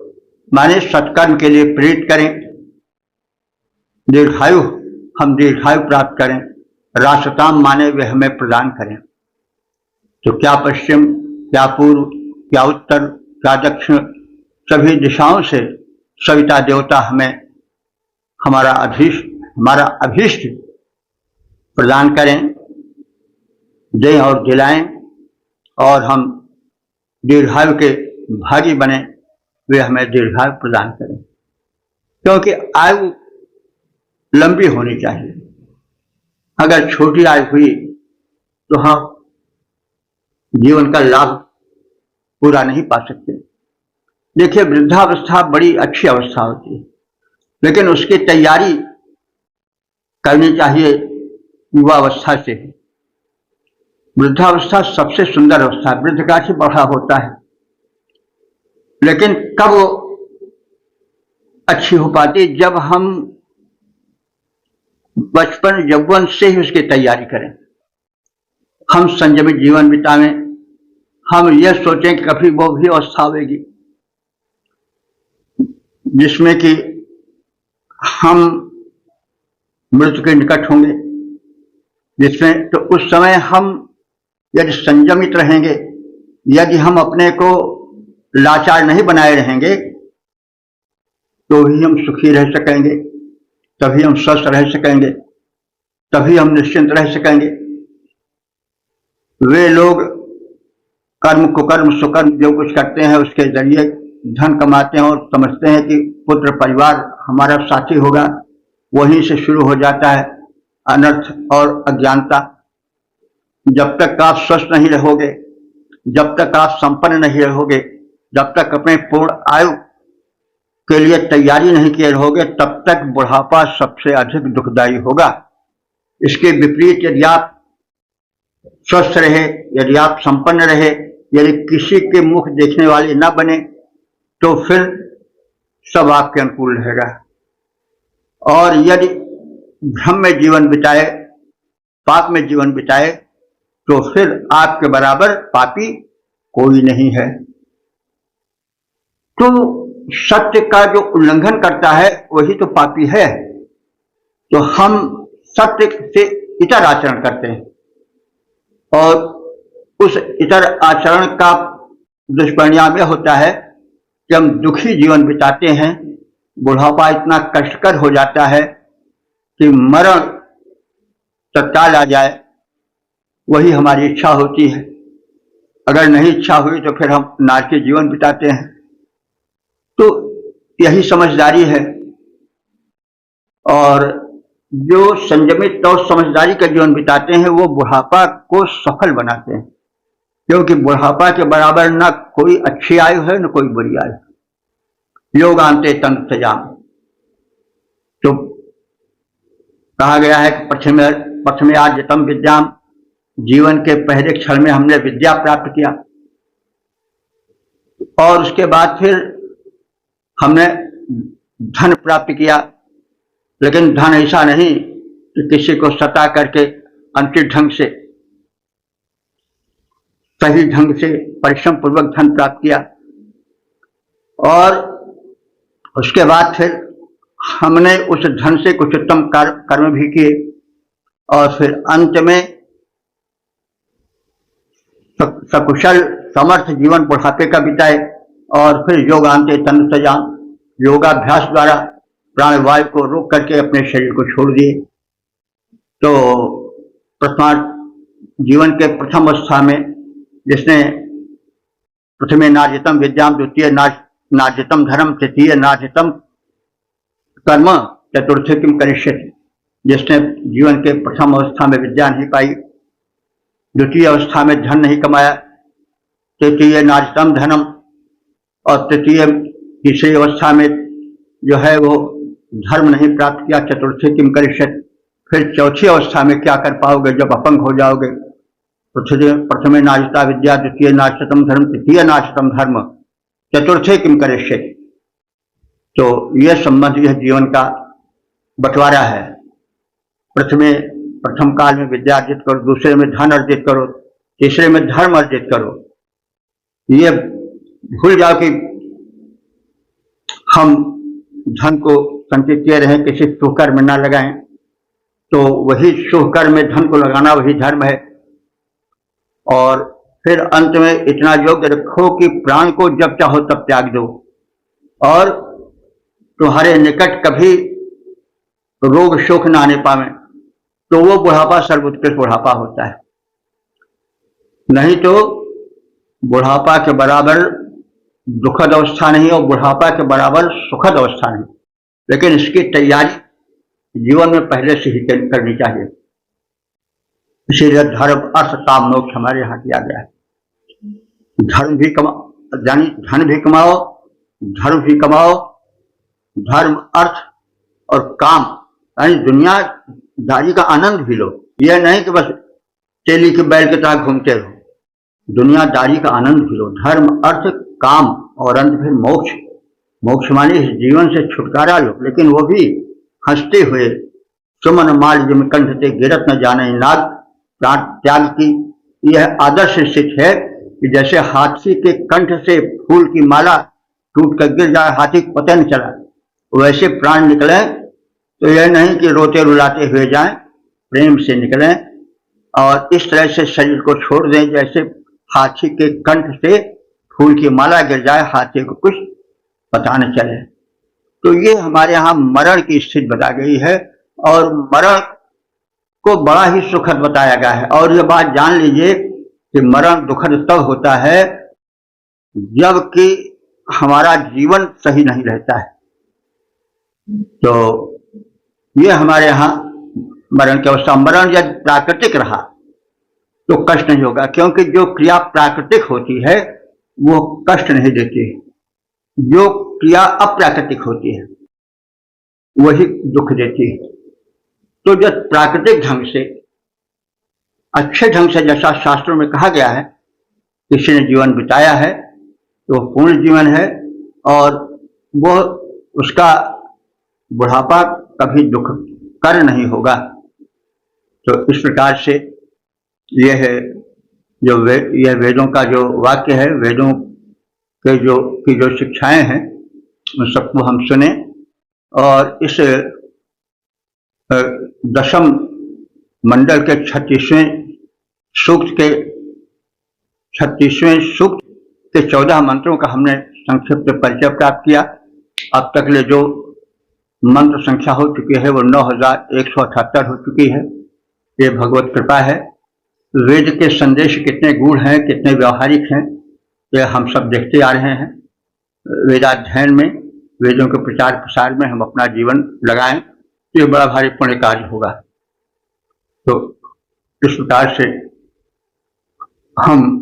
माने सत्कर्म के लिए प्रेरित करें, दीर्घायु हम दीर्घायु प्राप्त करें, रासताम माने वे हमें प्रदान करें। तो क्या पश्चिम, क्या पूर्व, क्या उत्तर, क्या दक्षिण, सभी दिशाओं से सविता देवता हमें हमारा अभीष्ट प्रदान करें, दें और दिलाएं, और हम दीर्घायु के भागी बने, वे हमें दीर्घायु प्रदान करें। क्योंकि आयु लंबी होनी चाहिए। अगर छोटी आयु हुई तो हम जीवन का लाभ पूरा नहीं पा सकते। देखिए, वृद्धावस्था बड़ी अच्छी अवस्था होती है, लेकिन उसकी तैयारी करनी चाहिए युवावस्था से। वृद्धावस्था सबसे सुंदर अवस्था, वृद्ध का ही बढ़ा होता है, लेकिन कब वो अच्छी हो पाती? जब हम बचपन यौवन से ही उसकी तैयारी करें, हम संयमित जीवन बितावें, हम यह सोचें कि कभी वो भी अवस्था आएगी जिसमें कि हम मृत्यु के निकट होंगे, जिसमें तो उस समय हम यदि संयमित रहेंगे, यदि हम अपने को लाचार नहीं बनाए रहेंगे, तो ही हम सुखी रह सकेंगे, तभी हम स्वस्थ रह सकेंगे, तभी हम निश्चिंत रह सकेंगे। वे लोग कर्म कुकर्म सुकर्म जो कुछ करते हैं उसके जरिए धन कमाते हैं और समझते हैं कि पुत्र परिवार हमारा साथी होगा, वहीं से शुरू हो जाता है अनर्थ और अज्ञानता। जब तक आप स्वस्थ नहीं रहोगे, जब तक आप संपन्न नहीं रहोगे, जब तक अपने पूर्ण आयु के लिए तैयारी नहीं किए रहोगे, तब तक बुढ़ापा सबसे अधिक दुखदायी होगा। इसके विपरीत यदि आप स्वस्थ रहे, यदि आप संपन्न रहे, यदि किसी के मुख देखने वाले न बने, तो फिर सब आपके अनुकूल रहेगा। और यदि भ्रम में जीवन बिताए, पाप में जीवन बिताए, तो फिर आपके बराबर पापी कोई नहीं है। तो सत्य का जो उल्लंघन करता है वही तो पापी है। तो हम सत्य से इतर आचरण करते हैं और उस इतर आचरण का दुष्परिणाम यह होता है कि हम दुखी जीवन बिताते हैं। बुढ़ापा इतना कष्टकर हो जाता है कि मरण तत्काल आ जाए, वही हमारी इच्छा होती है। अगर नहीं इच्छा हुई तो फिर हम नारकीय जीवन बिताते हैं। तो यही समझदारी है। और जो संयमित और समझदारी का जीवन बिताते हैं वो बुढ़ापा को सफल बनाते हैं, क्योंकि बुढ़ापा के बराबर न कोई अच्छी आयु है न कोई बुरी आयु। योगांते तंत्र सजाम, तो कहा गया है कि प्रथमे आद्यतम विद्याम, जीवन के पहले क्षण में हमने विद्या प्राप्त किया और उसके बाद फिर हमने धन प्राप्त किया। लेकिन धन ऐसा नहीं कि किसी को सता करके अंतिम ढंग से, सही ढंग से परिश्रम पूर्वक धन प्राप्त किया और उसके बाद फिर हमने उस धन से कुछ उत्तम कर्म भी किए और फिर अंत में सकुशल समर्थ जीवन बुढ़ापे का बिताए और फिर योगांते तनु सजाम, योगाभ्यास द्वारा प्राणवायु को रोक करके अपने शरीर को छोड़ दिए। तो जीवन के प्रथम अवस्था में जिसने प्रथमे नार्जितम विद्याम, द्वितीय नार्जितम धर्म, तृतीय नार्जितम कर्म, चतुर्थ किम करिष्यति, जिसने जीवन के प्रथम अवस्था में विद्या नहीं पाई, द्वितीय अवस्था में धन नहीं कमाया, तृतीय नार्जितम धनम और तीसरी अवस्था में जो है वो धर्म नहीं प्राप्त किया, चतुर्थी किम करिष्यति, फिर चौथी अवस्था में क्या कर पाओगे जब अपंग हो जाओगे। प्रथमे नार्जिता विद्या, द्वितीय नार्जितम धर्म, तृतीय नार्जितम धर्म, चतुर्थे किम करिष्यति। तो यह संबंध, यह जीवन का बंटवारा है। प्रथम काल में विद्या अर्जित करो, दूसरे में धन अर्जित करो, तीसरे में धर्म अर्जित करो। ये भूल जाओ कि हम धन को संचित किए रहें, किसी शुभ कर्म में न लगाएं। तो वही शुभ कर्म में धन को लगाना वही धर्म है। और फिर अंत में इतना योग्य रखो कि प्राण को जब चाहो तब त्याग दो और तुम्हारे निकट कभी रोग शोक न आने पावे, तो वो बुढ़ापा सर्वोत्कृष्ट बुढ़ापा होता है। नहीं तो बुढ़ापा के बराबर दुखद अवस्था नहीं और बुढ़ापा के बराबर सुखद अवस्था नहीं, लेकिन इसकी तैयारी जीवन में पहले से ही करनी चाहिए। इसीलिए धर्म अर्थ काम मोक्ष हमारे यहाँ किया गया है। धर्म भी कमाओ, यानी धन भी कमाओ, धर्म भी कमाओ, धर्म अर्थ और काम, यानी दुनियादारी का आनंद भी लो। यह नहीं कि बस तेली के बैल के तरह घूमते रहो, दुनियादारी का आनंद भी लो। धर्म अर्थ काम और अंत फिर मोक्ष। मोक्ष माने इस जीवन से छुटकारा लो, लेकिन वो भी हंसते हुए। सुमन माल जिम कंठ से गिरत न जाने नाग, प्राण त्याग की यह आदर्श स्थित है कि जैसे हाथी के कंठ से फूल की माला टूट कर गिर जाए, हाथी को पता नहीं चला, वैसे प्राण निकले। तो यह नहीं कि रोते रुलाते हुए जाएं, प्रेम से निकलें और इस तरह से शरीर को छोड़ दें जैसे हाथी के कंठ से फूल की माला गिर जाए, हाथी को कुछ पता न चले। तो ये हमारे यहाँ मरण की स्थिति बता गई है और मरण को बड़ा ही सुखद बताया गया है। और यह बात जान लीजिए कि मरण दुखद तब होता है जबकि हमारा जीवन सही नहीं रहता है। तो ये हमारे यहाँ मरण की अवस्था। मरण यदि प्राकृतिक रहा तो कष्ट नहीं होगा, क्योंकि जो क्रिया प्राकृतिक होती है वो कष्ट नहीं देती है, जो क्रिया अप्राकृतिक होती है वही दुख देती है। तो जब प्राकृतिक ढंग से, अच्छे ढंग से, जैसा शास्त्रों में कहा गया है, किसी ने जीवन बिताया है तो वो पूर्ण जीवन है और वो उसका बुढ़ापा कभी दुख कर नहीं होगा। तो इस प्रकार से यह है यह वेदों का जो वाक्य है, वेदों के जो शिक्षाएं हैं उन सबको हम सुने और इस दशम मंडल के 36वें सूक्त के 36वें सूक्त के 14 मंत्रों का हमने संक्षिप्त परिचय प्राप्त किया। अब तक ले जो मंत्र संख्या हो चुकी है वो 9178 हो चुकी है। ये भगवत कृपा है। वेद के संदेश कितने गूढ़ हैं, कितने व्यवहारिक हैं, ये हम सब देखते आ रहे हैं। वेदाध्ययन में, वेदों के प्रचार प्रसार में हम अपना जीवन लगाएं, ये बड़ा भारी पुण्य कार्य होगा। तो इस प्रकार से हम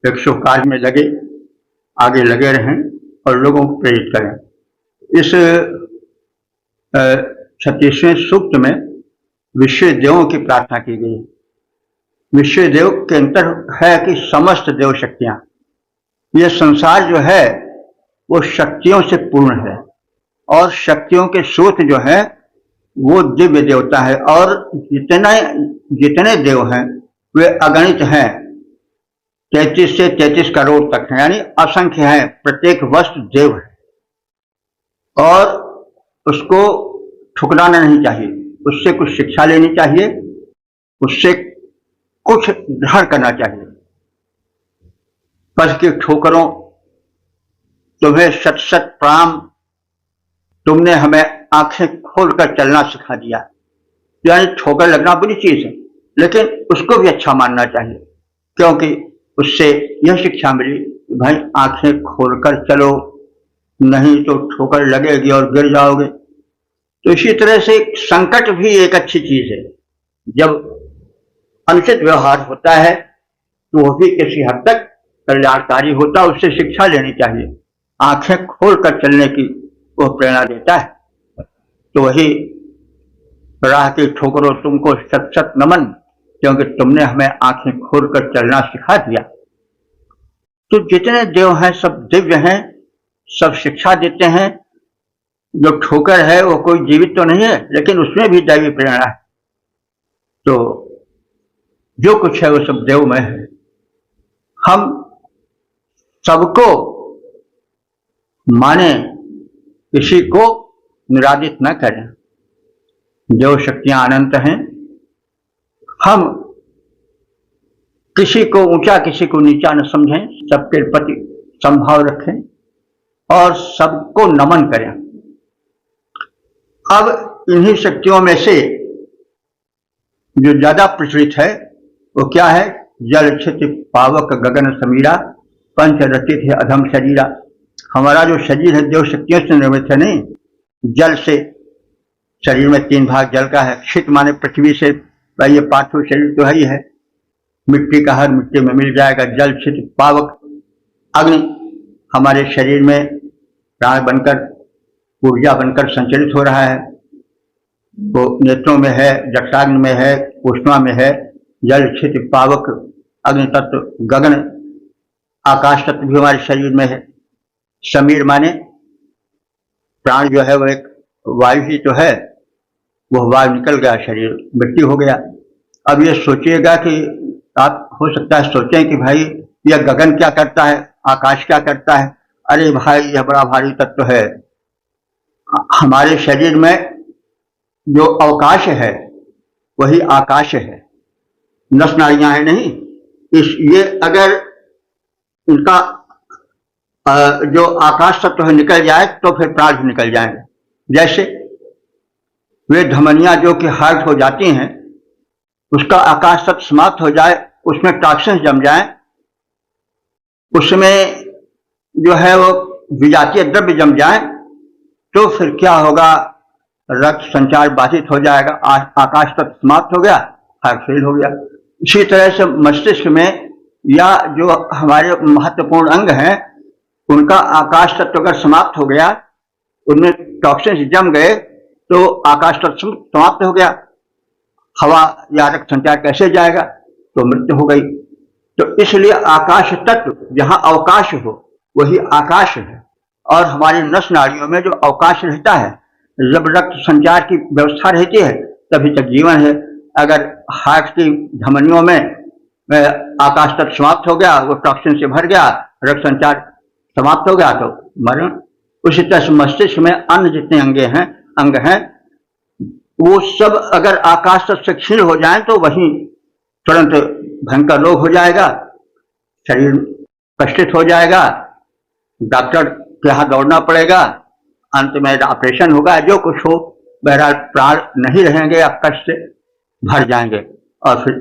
एक शुभ कार्य में आगे लगे रहें और लोगों को प्रेरित करें। इस 36वें सूक्त में विश्व देवों की प्रार्थना की गई। विश्व देव के अंतर है कि समस्त देव शक्तियां, यह संसार जो है वो शक्तियों से पूर्ण है और शक्तियों के स्रोत जो है वो दिव्य देवता है। और जितने देव हैं वे अगणित हैं, 33 से 33 करोड़ तक हैं, यानी असंख्य हैं। प्रत्येक वस्तु देव है और उसको ठुकराना नहीं चाहिए, उससे कुछ शिक्षा लेनी चाहिए, उससे कुछ ग्रहण करना चाहिए। पथ की ठोकरों तुम्हें शत शत प्रणाम, तुमने हमें आंखें खोलकर चलना सिखा दिया। यानी ठोकर लगना बुरी चीज है, लेकिन उसको भी अच्छा मानना चाहिए, क्योंकि उससे यह शिक्षा मिली कि भाई आंखें खोलकर चलो, नहीं तो ठोकर लगेगी और गिर जाओगे। तो इसी तरह से संकट भी एक अच्छी चीज है। जब अनुचित व्यवहार होता है तो वह भी किसी हद तक कल्याणकारी होता है, उससे शिक्षा लेनी चाहिए। आंखें खोलकर चलने की वह प्रेरणा देता है। तो वही राह की ठोकरों तुमको शत शत नमन, क्योंकि तुमने हमें आंखें खोलकर चलना सिखा दिया। तो जितने देव हैं सब दिव्य हैं, सब शिक्षा देते हैं। जो ठोकर है वो कोई जीवित तो नहीं है, लेकिन उसमें भी दैवी प्रेरणा है। तो जो कुछ है वो सब देवमय है। हम सबको माने, किसी को निरादित न करें। देव शक्तियां अनंत हैं। हम किसी को ऊंचा किसी को नीचा न समझें, सबके प्रति समभाव रखें और सबको नमन करें। अब इन्हीं शक्तियों में से जो ज्यादा प्रचलित है वो क्या है? जल क्षिति पावक गगन समीरा, पंच रचित है अधम शरीरा। हमारा जो शरीर है देव शक्तियों से निर्मित है। नहीं, जल से शरीर में 3 भाग जल का है। क्षित माने पृथ्वी से, ये पार्थिव शरीर तो है ही है, मिट्टी का हर मिट्टी में मिल जाएगा। जल क्षित पावक अग्नि हमारे शरीर में प्राण बनकर ऊर्जा बनकर संचलित हो रहा है। वो नेत्रों में है, जठराग्नि में है, उष्मा में है। जल क्षित पावक अग्नि तत्व, गगन आकाश तत्व भी हमारे शरीर में है। समीर माने प्राण जो है वो एक वायु ही तो है, वो वायु निकल गया, शरीर मिट्टी हो गया। अब ये सोचिएगा कि आप हो सकता है सोचें कि भाई यह गगन क्या करता है, आकाश क्या करता है। अरे भाई यह बड़ा भारी तत्व है। हमारे शरीर में जो अवकाश है वही आकाश है, नस नाड़ियां हैं नहीं। ये अगर उनका जो आकाश तत्व है निकल जाए तो फिर प्राण भी निकल जाएंगे। जैसे वे धमनियां जो कि हार्ट हो जाती हैं, उसका आकाश तत्व समाप्त हो जाए, उसमें टॉक्सिन्स जम जाए, उसमें जो है वो विजातीय द्रव्य जम जाए, तो फिर क्या होगा? रक्त संचार बाधित हो जाएगा, आकाश तत्व समाप्त हो गया, हार्ट फेल हो गया। इसी तरह से मस्तिष्क में या जो हमारे महत्वपूर्ण अंग हैं उनका आकाश तत्व अगर समाप्त हो गया, उनमें टॉक्सिन्स जम गए, तो आकाश तत्व समाप्त हो गया। हवा या रक्त संचार कैसे जाएगा? तो मृत्यु हो गई। तो इसलिए आकाश तत्व, जहां अवकाश हो वही आकाश है। और हमारी नस नाड़ियों में जो अवकाश रहता है, जब रक्त संचार की व्यवस्था रहती है तभी तक जीवन है। अगर हार्ट की धमनियों में आकाश तत्व समाप्त हो गया, वो टॉक्सिन से भर गया, रक्त संचार समाप्त हो गया, तो मरण। उसी तरह से मस्तिष्क में अन्य जितने अंग हैं वो सब अगर आकाश तत्व से क्षीण हो जाए तो वहीं तुरंत भयंकर रोग हो जाएगा। शरीर कष्टित हो जाएगा, डॉक्टर के यहाँ दौड़ना पड़ेगा, अंत में ऑपरेशन होगा, जो कुछ हो, बहरहाल प्राण नहीं रहेंगे या कष्ट से भर जाएंगे और फिर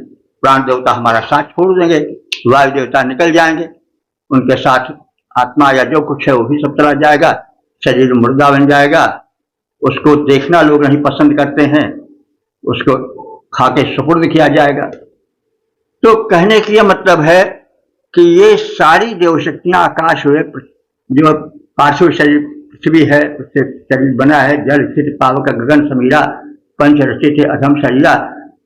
प्राण देवता हमारा साथ छोड़ देंगे, वायु देवता निकल जाएंगे, उनके साथ आत्मा या जो कुछ है वो भी सब चला जाएगा, शरीर मुर्दा बन जाएगा, उसको देखना लोग नहीं पसंद करते हैं, उसको खा के सुपुर्द किया जाएगा। तो कहने की यह मतलब है कि ये सारी देव शक्तियां आकाश हुए, जो पार्थिव शरीर पृथ्वी है उससे शरीर बना है, जल स्थित पावक गगन समीरा पंच रचित अधम शरीरा।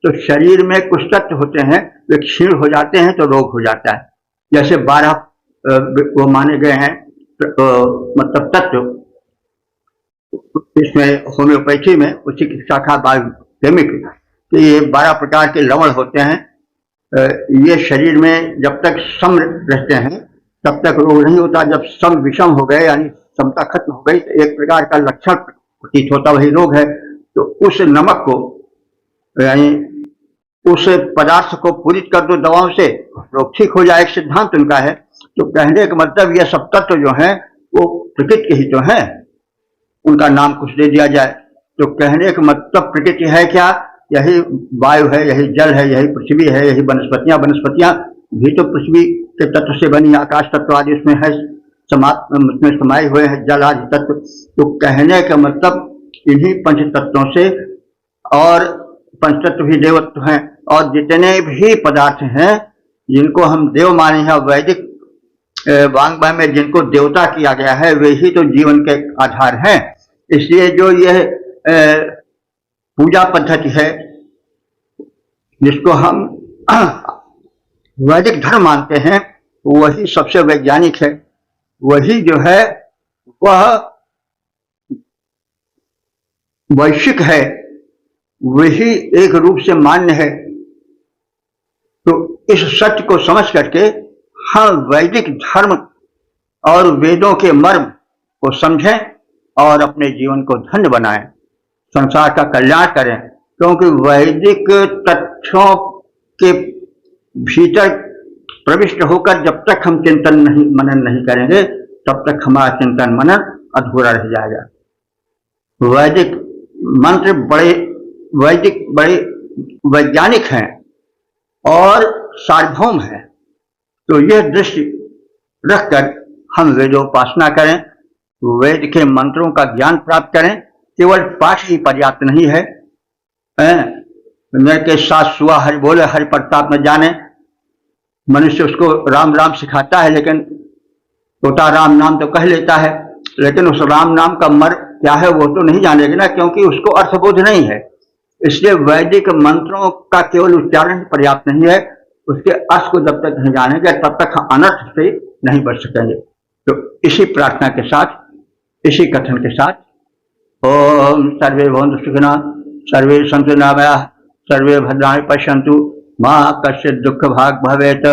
तो शरीर में कुछ तत्व होते हैं वे क्षीण हो जाते हैं तो रोग हो जाता है, जैसे 12 वो माने गए हैं मतलब तत्व, इसमें होम्योपैथी में उसी की शाखा बायोकेमिक, तो ये 12 प्रकार के लवण होते हैं। ये शरीर में जब तक सम रहते हैं तब तक रोग नहीं होता, जब सम विषम हो गए यानी समता खत्म हो गई तो एक प्रकार का लक्षण प्रतीत होता, वही रोग है। तो उस नमक को यानी उस पदार्थ को पूरित कर दो दवाओं से, रोग ठीक हो जाए, एक सिद्धांत उनका है। तो कहने का मतलब ये सब तत्व जो हैं वो प्रकृति के ही तो हैं, उनका नाम कुछ दे दिया जाए। तो कहने का मतलब प्रकृति है क्या? यही वायु है, यही जल है, यही पृथ्वी है, यही वनस्पतियां, वनस्पतियां भी तो पृथ्वी के तत्व से बनी, आकाश तत्व आदि उसमें है, उसमें समाये हुए हैं जल आदि तत्व। तो कहने का मतलब इन्हीं पंच तत्वों से, और पंचतत्व भी देवत्व हैं, और जितने भी पदार्थ हैं जिनको हम देव माने हैं, वैदिक वांग्मय में जिनको देवता किया गया है वे ही तो जीवन के आधार हैं। इसलिए जो यह पूजा पद्धति है जिसको हम वैदिक धर्म मानते हैं वही सबसे वैज्ञानिक है, वही जो है वह वैश्विक है, वही एक रूप से मान्य है। तो इस सत्य को समझ करके हम वैदिक धर्म और वेदों के मर्म को समझें और अपने जीवन को धन्य बनाएं, संसार का कल्याण करें। क्योंकि वैदिक तथ्यों के भीतर प्रविष्ट होकर जब तक हम चिंतन नहीं मनन नहीं करेंगे तब तक हमारा चिंतन मनन अधूरा रह जाएगा। वैदिक मंत्र बड़े वैज्ञानिक हैं और सार्वभौम हैं। तो यह दृष्टि रखकर हम वेदोपासना करें, वेद के मंत्रों का ज्ञान प्राप्त करें। केवल पाठ ही पर्याप्त नहीं है। मेरे के साथ सुआ हरि बोले हरि प्रताप न जाने, मनुष्य उसको राम राम सिखाता है लेकिन तोता राम नाम तो कह लेता है, लेकिन उस राम नाम का मर्म क्या है वो तो नहीं जानेगा ना, क्योंकि उसको अर्थबोध नहीं है। इसलिए वैदिक मंत्रों का केवल उच्चारण पर्याप्त नहीं है, उसके अर्थ को जब तक नहीं जानेंगे तब तक हम अनर्थ से नहीं बच सकेंगे। तो इसी प्रार्थना के साथ, इसी कथन के साथ, ओम सर्वे भवन्तु सुखिनः, सर्वे सन्तु निरामयाः, सर्वे भद्राणि पश्यन्तु, मा कश्चित् दुःख भाग् भवेत्।